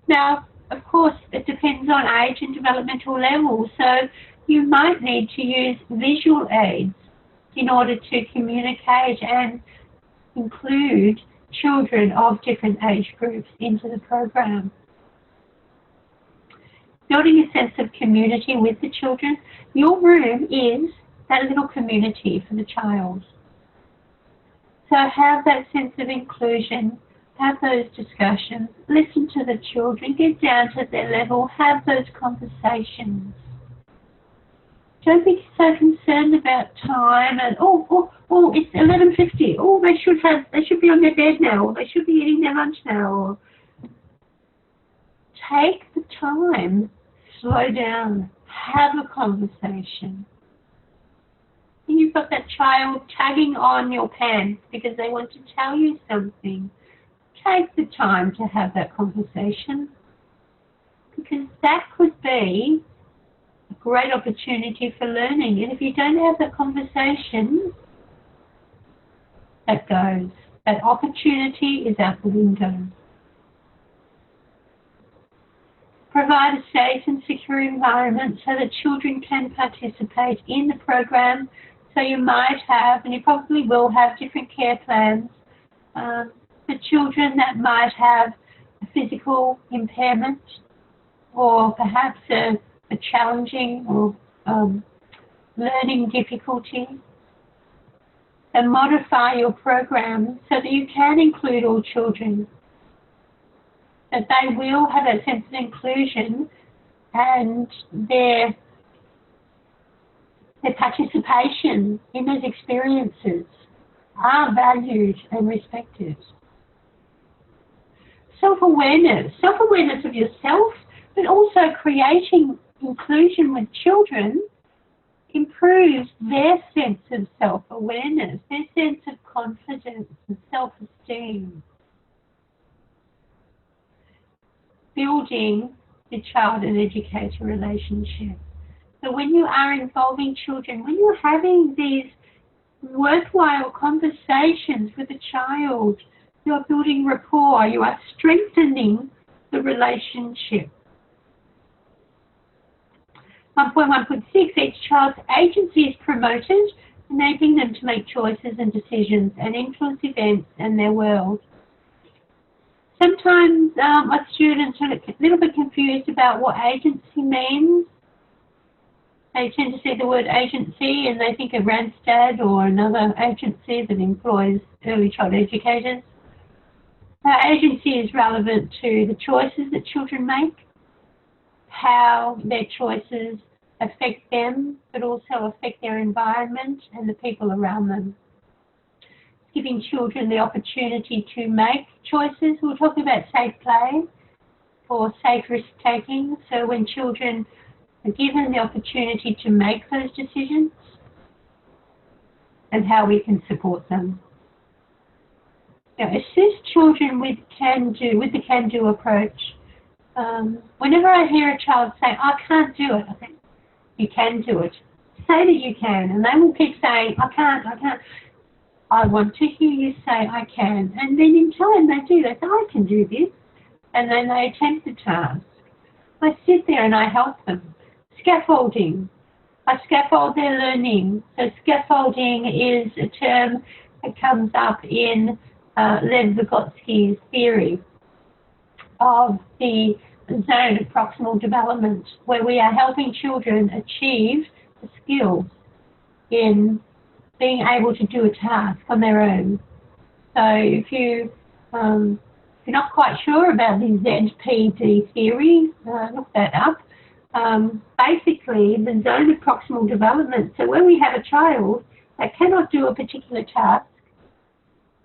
Now, of course, it depends on age and developmental level, so you might need to use visual aids in order to communicate and include children of different age groups into the program. Building a sense of community with the children. Your room is that little community for the child. So have that sense of inclusion, have those discussions, listen to the children, get down to their level, have those conversations. Don't be so concerned about time and it's 11:50. Oh, they should be on their bed now, or they should be eating their lunch now. Or take the time, slow down, have a conversation. And you've got that child tagging on your pants because they want to tell you something. Take the time to have that conversation, because that could be a great opportunity for learning. And if you don't have that conversation, that goes. That opportunity is out the window. Provide a safe and secure environment so that children can participate in the program. So you might have, and you probably will have, different care plans for children that might have a physical impairment or perhaps a challenging or learning difficulty. And modify your program so that you can include all children, that they will have a sense of inclusion and their participation in those experiences are valued and respected. Self-awareness of yourself, but also creating inclusion with children improves their sense of self-awareness, their sense of confidence and self-esteem. Building the child and educator relationship. So when you are involving children, when you're having these worthwhile conversations with a child, you are building rapport, you are strengthening the relationship. 1.1.6, each child's agency is promoted, enabling them to make choices and decisions and influence events and their world. Sometimes my students are a little bit confused about what agency means. They tend to see the word agency and they think of Randstad or another agency that employs early child educators. Agency is relevant to the choices that children make, how their choices affect them, but also affect their environment and the people around them. Giving children the opportunity to make choices. We'll talk about safe play or safe risk-taking. So when children are given the opportunity to make those decisions and how we can support them. Now, assist children with the can-do approach. Whenever I hear a child say, I can't do it, I think, you can do it. Say that you can, and they will keep saying, I can't. I want to hear you say, I can. And then in time they do, they say, I can do this. And then they attempt the task. I sit there and I help them. Scaffolding. I scaffold their learning. So scaffolding is a term that comes up in Lev Vygotsky's theory of the zone of proximal development, where we are helping children achieve the skills in being able to do a task on their own. So if you're not quite sure about the ZPD theory, look that up. Basically, the zone of proximal development, so when we have a child that cannot do a particular task,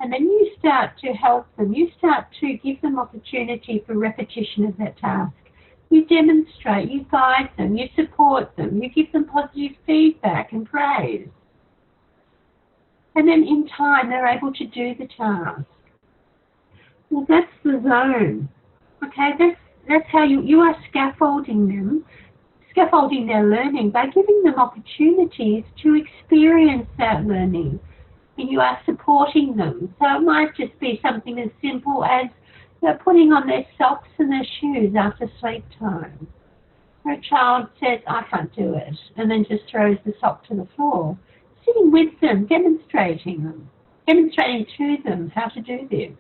And then you start to help them. You start to give them opportunity for repetition of that task. You demonstrate, you guide them, you support them, you give them positive feedback and praise. And then in time, they're able to do the task. Well, that's the zone. Okay, that's how you are scaffolding them, scaffolding their learning by giving them opportunities to experience that learning. And you are supporting them. So it might just be something as simple as putting on their socks and their shoes after sleep time. Or a child says, I can't do it, and then just throws the sock to the floor. Sitting with them, demonstrating to them how to do this.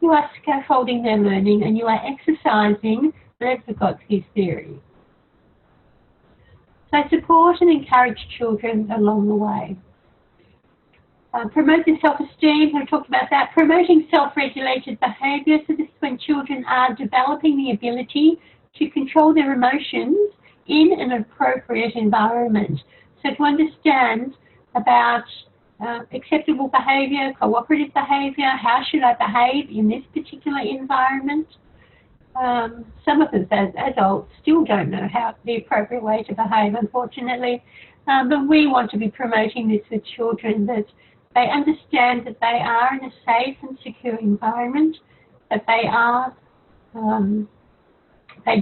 You are scaffolding their learning and you are exercising Vygotsky's theory. So support and encourage children along the way. Promote their self-esteem, I talked about that. Promoting self-regulated behaviour, so this is when children are developing the ability to control their emotions in an appropriate environment. So to understand about acceptable behaviour, cooperative behaviour, how should I behave in this particular environment? Some of us as adults still don't know how the appropriate way to behave, unfortunately, but we want to be promoting this with children, that they understand that they are in a safe and secure environment, that they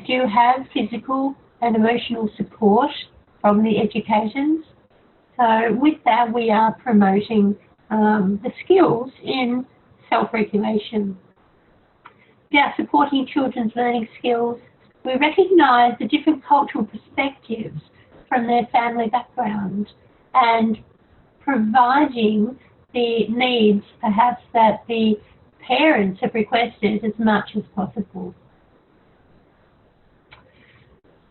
do have physical and emotional support from the educators. So with that, we are promoting the skills in self-regulation. We are supporting children's learning skills. We recognise the different cultural perspectives from their family background and providing the needs, perhaps, that the parents have requested as much as possible.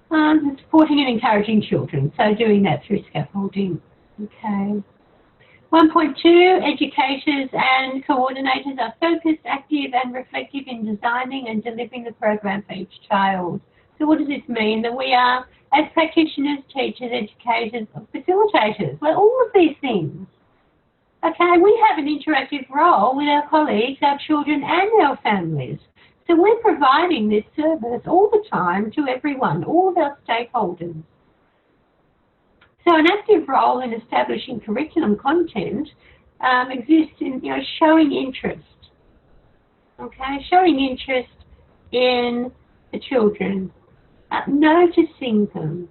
Supporting and encouraging children, so doing that through scaffolding. Okay. 1.2, educators and coordinators are focused, active and reflective in designing and delivering the program for each child. So what does this mean? That we are, as practitioners, teachers, educators, facilitators, we're all of these things. Okay, we have an interactive role with our colleagues, our children and our families. So we're providing this service all the time to everyone, all of our stakeholders. So an active role in establishing curriculum content exists in showing interest. Okay, showing interest in the children, noticing them.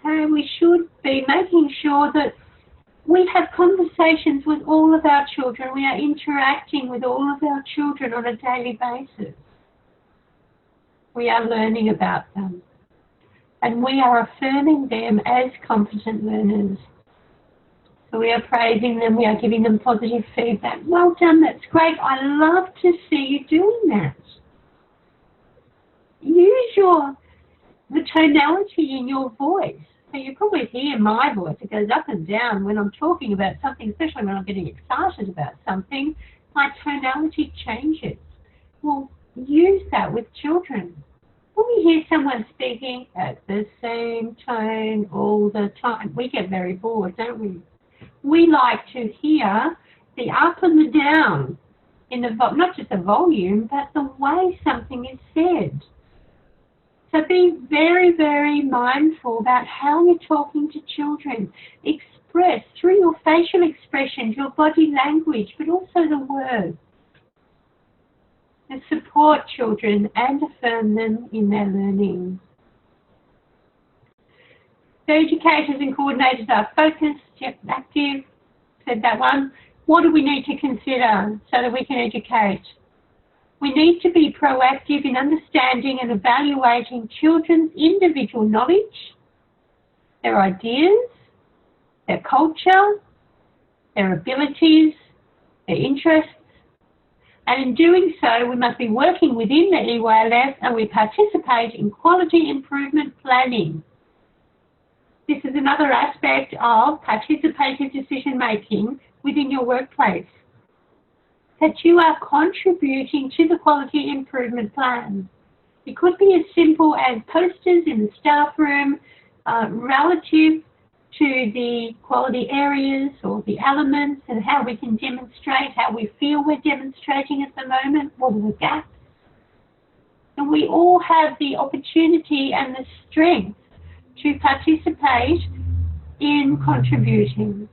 Okay, we should be making sure that we have conversations with all of our children. We are interacting with all of our children on a daily basis. We are learning about them. And we are affirming them as competent learners. So we are praising them, we are giving them positive feedback. Well done, that's great. I love to see you doing that. Use the tonality in your voice. So you probably hear my voice, it goes up and down when I'm talking about something, especially when I'm getting excited about something, my tonality changes. Well, use that with children. When we hear someone speaking at the same tone all the time, we get very bored, don't we? We like to hear the up and the down, in the not just the volume, but the way something is said. So be very, very mindful about how you're talking to children. Express through your facial expressions, your body language, but also the words. And support children and affirm them in their learning. So educators and coordinators are focused, active, said that one. What do we need to consider so that we can educate? We need to be proactive in understanding and evaluating children's individual knowledge, their ideas, their culture, their abilities, their interests. And in doing so, we must be working within the EYLF and we participate in quality improvement planning. This is another aspect of participative decision making within your workplace. That you are contributing to the quality improvement plan. It could be as simple as posters in the staff room relative to the quality areas or the elements and how we can demonstrate how we feel we're demonstrating at the moment, what are the gaps. And we all have the opportunity and the strength to participate in contributing.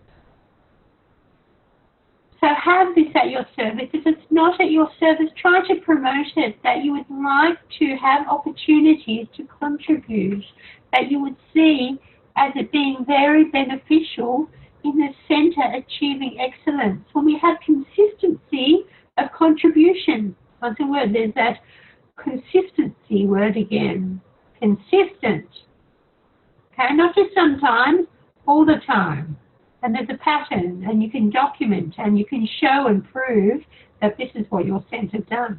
So have this at your service. If it's not at your service, try to promote it, that you would like to have opportunities to contribute, that you would see as it being very beneficial in the centre achieving excellence. When we have consistency of contribution, once a word, there's that consistency word again. Consistent. Okay, not just sometimes, all the time. And there's a pattern, and you can document, and you can show and prove that this is what your centre does.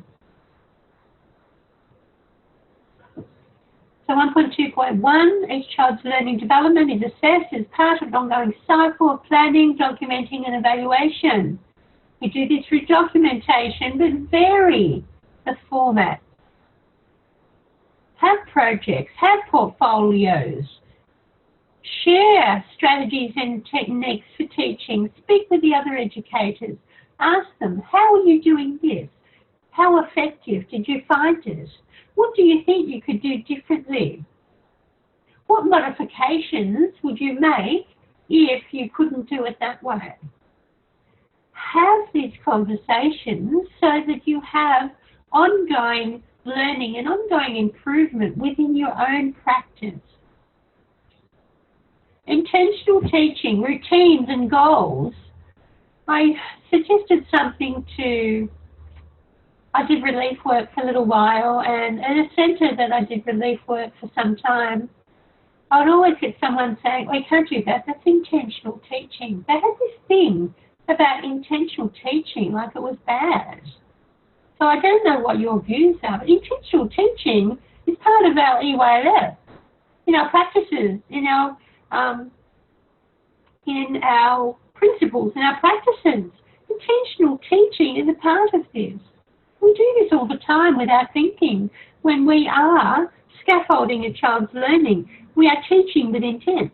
So 1.2.1, each child's learning development is assessed as part of an ongoing cycle of planning, documenting and evaluation. We do this through documentation, but vary the format. Have projects, have portfolios, share strategies and techniques for teaching, speak with the other educators, ask them, how are you doing this? How effective did you find it? What do you think you could do differently? What modifications would you make if you couldn't do it that way? Have these conversations so that you have ongoing learning and ongoing improvement within your own practice. Intentional teaching, routines and goals. I suggested something I did relief work for a little while, and at a centre that I did relief work for some time, I would always get someone saying, "We can't do that, that's intentional teaching." They had this thing about intentional teaching like it was bad. So I don't know what your views are, but intentional teaching is part of our EYLF, in our practices, in our principles, in our practices. Intentional teaching is a part of this. We do this all the time without thinking. When we are scaffolding a child's learning, we are teaching with intent.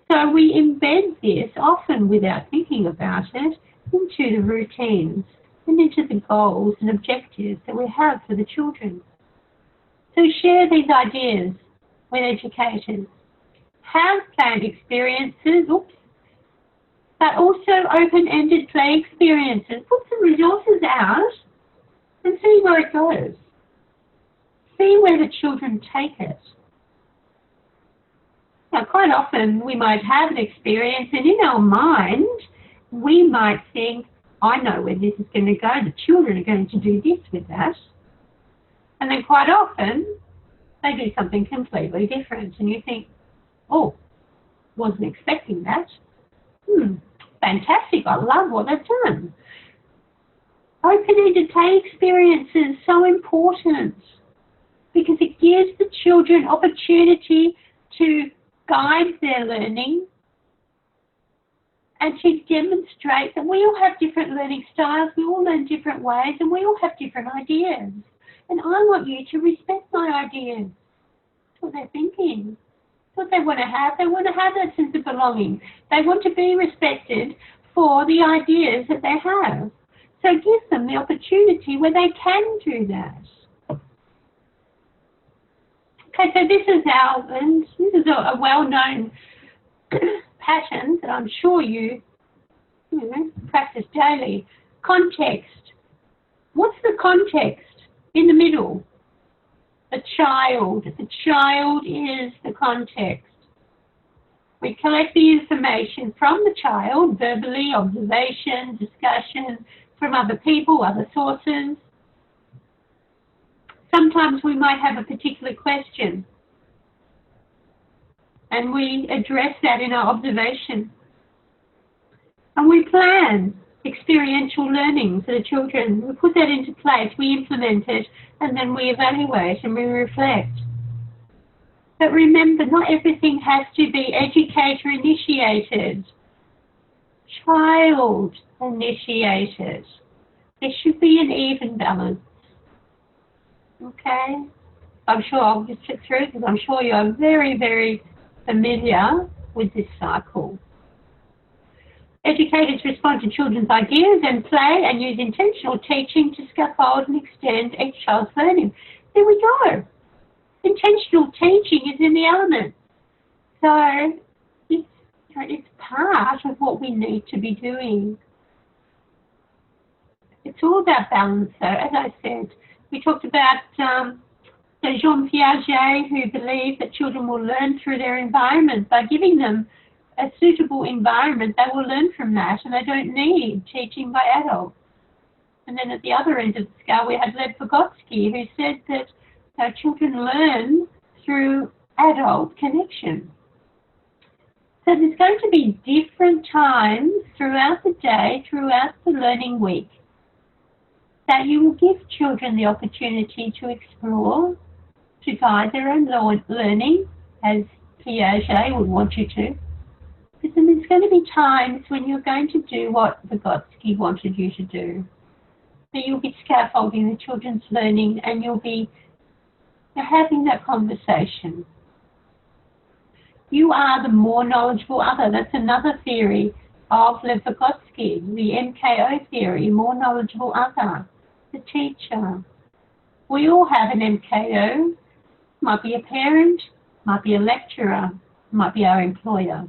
So we embed this, often without thinking about it, into the routines and into the goals and objectives that we have for the children. So share these ideas with educators. Have planned experiences, but also open-ended play experiences. Put some resources out and see where it goes. See where the children take it. Now, quite often we might have an experience, and in our mind we might think, I know where this is going to go. The children are going to do this with that. And then quite often they do something completely different, and you think, oh, wasn't expecting that. Fantastic, I love what they've done. Open-ended play experience is so important because it gives the children opportunity to guide their learning and to demonstrate that we all have different learning styles, we all learn different ways, and we all have different ideas. And I want you to respect my ideas. That's what they're thinking. That's what they want to have. They want to have that sense of belonging. They want to be respected for the ideas that they have. So give them the opportunity where they can do that. Okay, so this is a well-known pattern that I'm sure you practice daily. Context. What's the context in the middle? The child. The child is the context. We collect the information from the child, verbally, observation, discussion, from other people, other sources. Sometimes we might have a particular question and we address that in our observation. And we plan experiential learning for the children. We put that into place, we implement it, and then we evaluate and we reflect. But remember, not everything has to be educator initiated, child initiated. There should be an even balance. Okay? I'm sure I'll just flip through because I'm sure you are very, very familiar with this cycle. Educators respond to children's ideas and play and use intentional teaching to scaffold and extend each child's learning. There we go. Intentional teaching is in the element. So it's part of what we need to be doing. It's all about balance, though. As I said, we talked about Jean Piaget, who believed that children will learn through their environment. By giving them a suitable environment, they will learn from that, and they don't need teaching by adults. And then at the other end of the scale, we had Lev Vygotsky, who said that children learn through adult connection. So there's going to be different times throughout the day, throughout the learning week, that you will give children the opportunity to explore, to guide their own learning, as Piaget would want you to. But then there's going to be times when you're going to do what Vygotsky wanted you to do. That you'll be scaffolding the children's learning and you'll be having that conversation. You are the more knowledgeable other. That's another theory of Lev Vygotsky, the MKO theory, more knowledgeable other, the teacher. We all have an MKO. Might be a parent, might be a lecturer, might be our employer.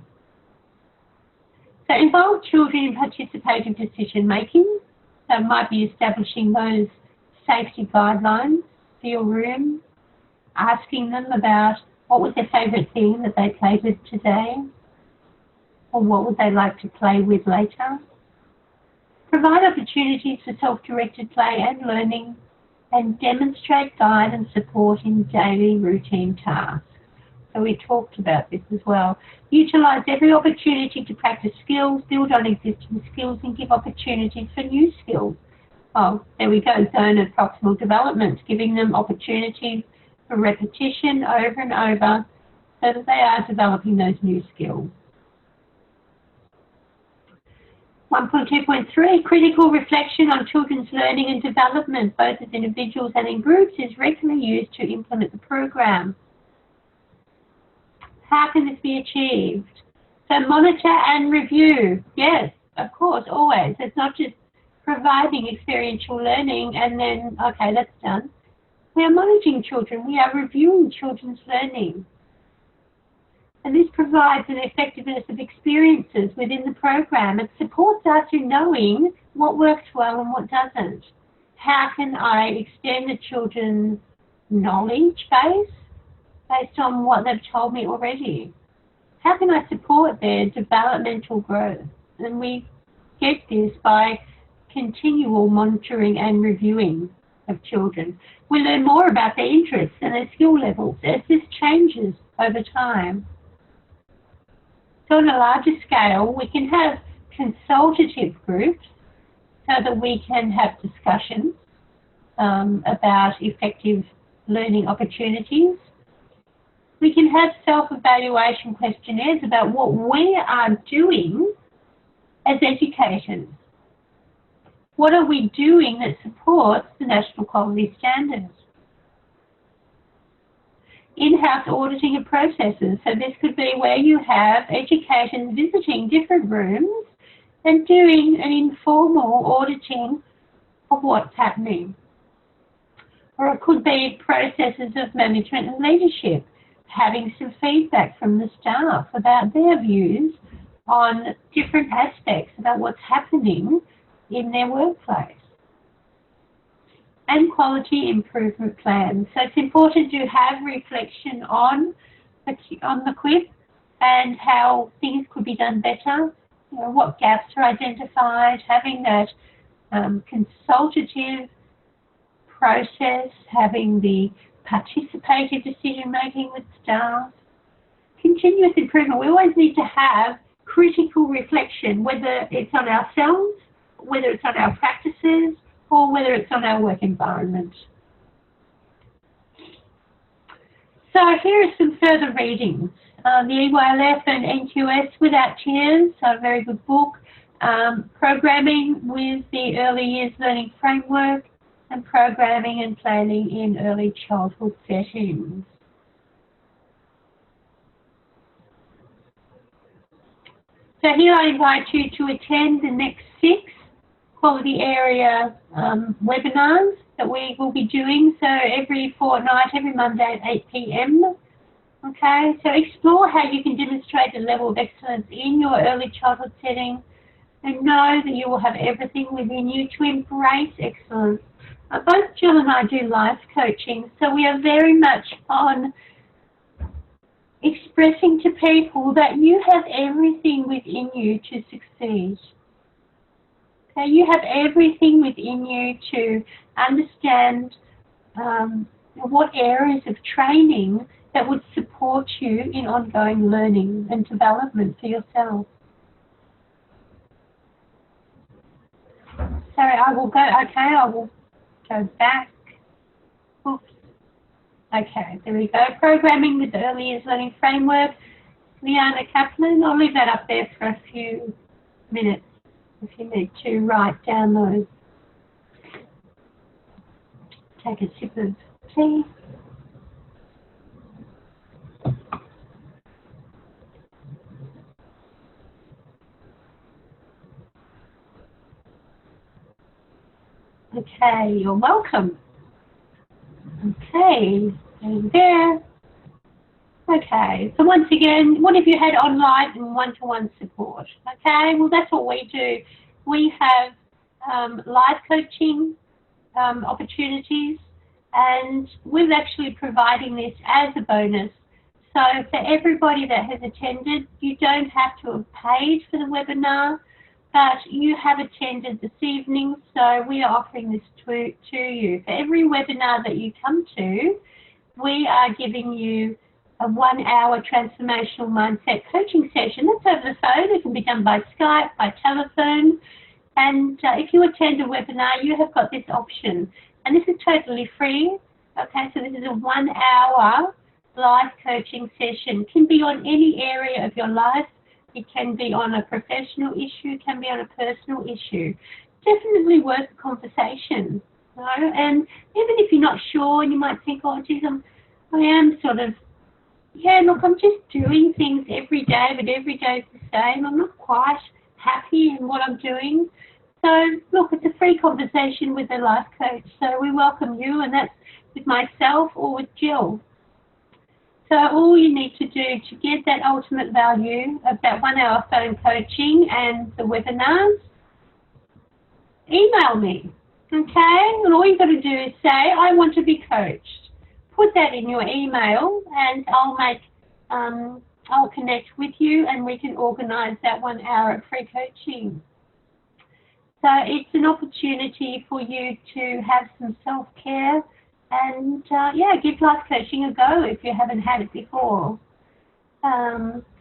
So involve children in participative decision making. So it might be establishing those safety guidelines for your room, asking them about what was their favourite thing that they played with today, or what would they like to play with later. Provide opportunities for self-directed play and learning, and demonstrate, guide and support in daily routine tasks. So we talked about this as well. Utilise every opportunity to practice skills, build on existing skills and give opportunities for new skills. Oh, there we go, zone of proximal development, giving them opportunities for repetition over and over so that they are developing those new skills. 1.2.3, critical reflection on children's learning and development, both as individuals and in groups, is regularly used to implement the program. How can this be achieved? So monitor and review. Yes, of course, always. It's not just providing experiential learning and then, okay, that's done. We are monitoring children. We are reviewing children's learning. And this provides an effectiveness of experiences within the program. It supports us in knowing what works well and what doesn't. How can I extend the children's knowledge base based on what they've told me already? How can I support their developmental growth? And we get this by continual monitoring and reviewing of children. We learn more about their interests and their skill levels as this changes over time. So on a larger scale, we can have consultative groups so that we can have discussions about effective learning opportunities. We can have self-evaluation questionnaires about what we are doing as educators. What are we doing that supports the National Quality Standards? In-house auditing of processes. So this could be where you have educators visiting different rooms and doing an informal auditing of what's happening. Or it could be processes of management and leadership, having some feedback from the staff about their views on different aspects about what's happening in their workplace. And quality improvement plans. So it's important to have reflection on the QIP and how things could be done better, you know, what gaps are identified, having that consultative process, having the participative decision-making with staff, continuous improvement. We always need to have critical reflection, whether it's on ourselves, whether it's on our practices, or whether it's on our work environment. So here are some further readings. The EYLF and NQS Without Tears, a very good book. Programming with the Early Years Learning Framework, and Programming and Planning in Early Childhood Settings. So here I invite you to attend the next 6 quality area webinars that we will be doing. So every fortnight, every Monday at 8 p.m. Okay, so explore how you can demonstrate a level of excellence in your early childhood setting, and know that you will have everything within you to embrace excellence. Both Jill and I do life coaching, so we are very much on expressing to people that you have everything within you to succeed. Okay, you have everything within you to understand what areas of training that would support you in ongoing learning and development for yourself. Sorry, I will go back. Oops. Okay, there we go. Programming with the Early Years Learning Framework. Liana Kaplan, I'll leave that up there for a few minutes if you need to write down those. Take a sip of tea. Okay, you're welcome. Okay, there. Okay, so once again, what if you had online and one-to-one support? Okay, well that's what we do. We have live coaching opportunities, and we're actually providing this as a bonus. So for everybody that has attended, you don't have to have paid for the webinar, but you have attended this evening, so we are offering this to you. For every webinar that you come to, we are giving you a 1-hour transformational mindset coaching session. That's over the phone. It can be done by Skype, by telephone. And if you attend a webinar, you have got this option. And this is totally free. Okay, so this is a 1-hour live coaching session. It can be on any area of your life. It can be on a professional issue, it can be on a personal issue. Definitely worth a conversation. You know? And even if you're not sure and you might think, oh, geez, I am sort of, yeah, look, I'm just doing things every day, but every day is the same. I'm not quite happy in what I'm doing. So, look, it's a free conversation with a life coach. So we welcome you, and that's with myself or with Jill. So all you need to do to get that ultimate value of that 1-hour phone coaching and the webinars, email me, okay? And all you've got to do is say, I want to be coached. Put that in your email, and I'll connect with you, and we can organise that 1 hour of free coaching. So it's an opportunity for you to have some self-care and, yeah, give life coaching a go if you haven't had it before.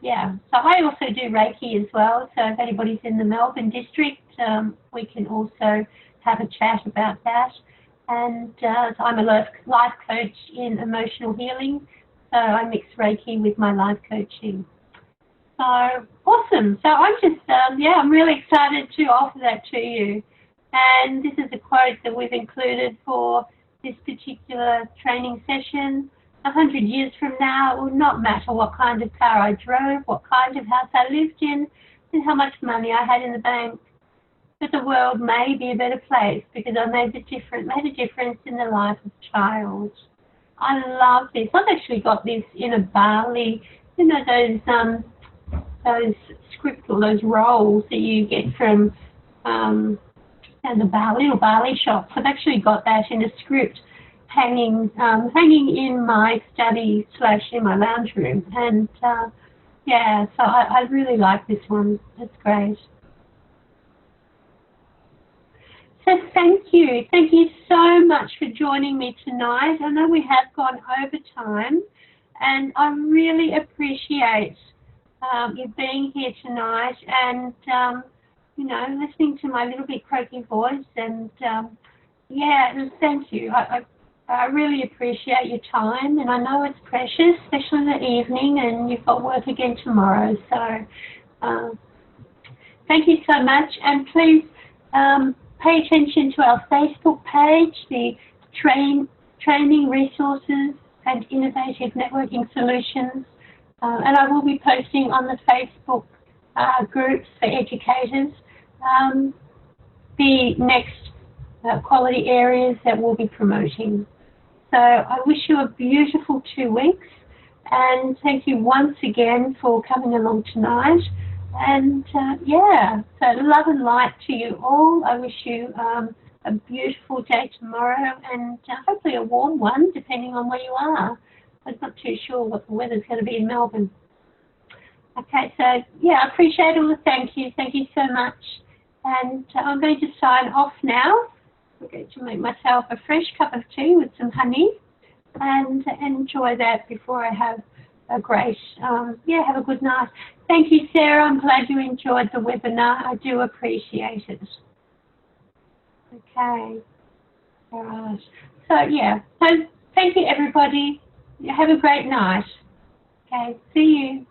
Yeah, so I also do Reiki as well, so if anybody's in the Melbourne district, we can also have a chat about that. And so I'm a life coach in emotional healing, so I mix Reiki with my life coaching. So awesome. So I'm just, yeah, I'm really excited to offer that to you. And this is a quote that we've included for this particular training session. 100 years from now, it will not matter what kind of car I drove, what kind of house I lived in, and how much money I had in the bank. But the world may be a better place because I made a difference in the life of a child. I love this. I've actually got this in a Bali, you know, those script or those rolls that you get from the little Bali shops. I've actually got that in a script hanging in my study / in my lounge room. And yeah, so I really like this one. It's great. So thank you. Thank you so much for joining me tonight. I know we have gone over time, and I really appreciate you being here tonight and, you know, listening to my little bit croaky voice. And, yeah, thank you. I really appreciate your time, and I know it's precious, especially in the evening, and you've got work again tomorrow. So thank you so much, and please pay attention to our Facebook page, the Training Resources and Innovative Networking Solutions, and I will be posting on the Facebook groups for educators, the next quality areas that we'll be promoting. So I wish you a beautiful 2 weeks, and thank you once again for coming along tonight. And yeah, so love and light to you all. I wish you a beautiful day tomorrow, and hopefully a warm one, depending on where you are. I'm not too sure what the weather's going to be in Melbourne. Okay, so yeah, I appreciate all the thank you. Thank you so much. And I'm going to sign off now. I'm going to make myself a fresh cup of tea with some honey and enjoy that before I have a great, yeah, have a good night. Thank you, Sarah. I'm glad you enjoyed the webinar. I do appreciate it. Okay. All right. So, yeah. So, thank you, everybody. Have a great night. Okay. See you.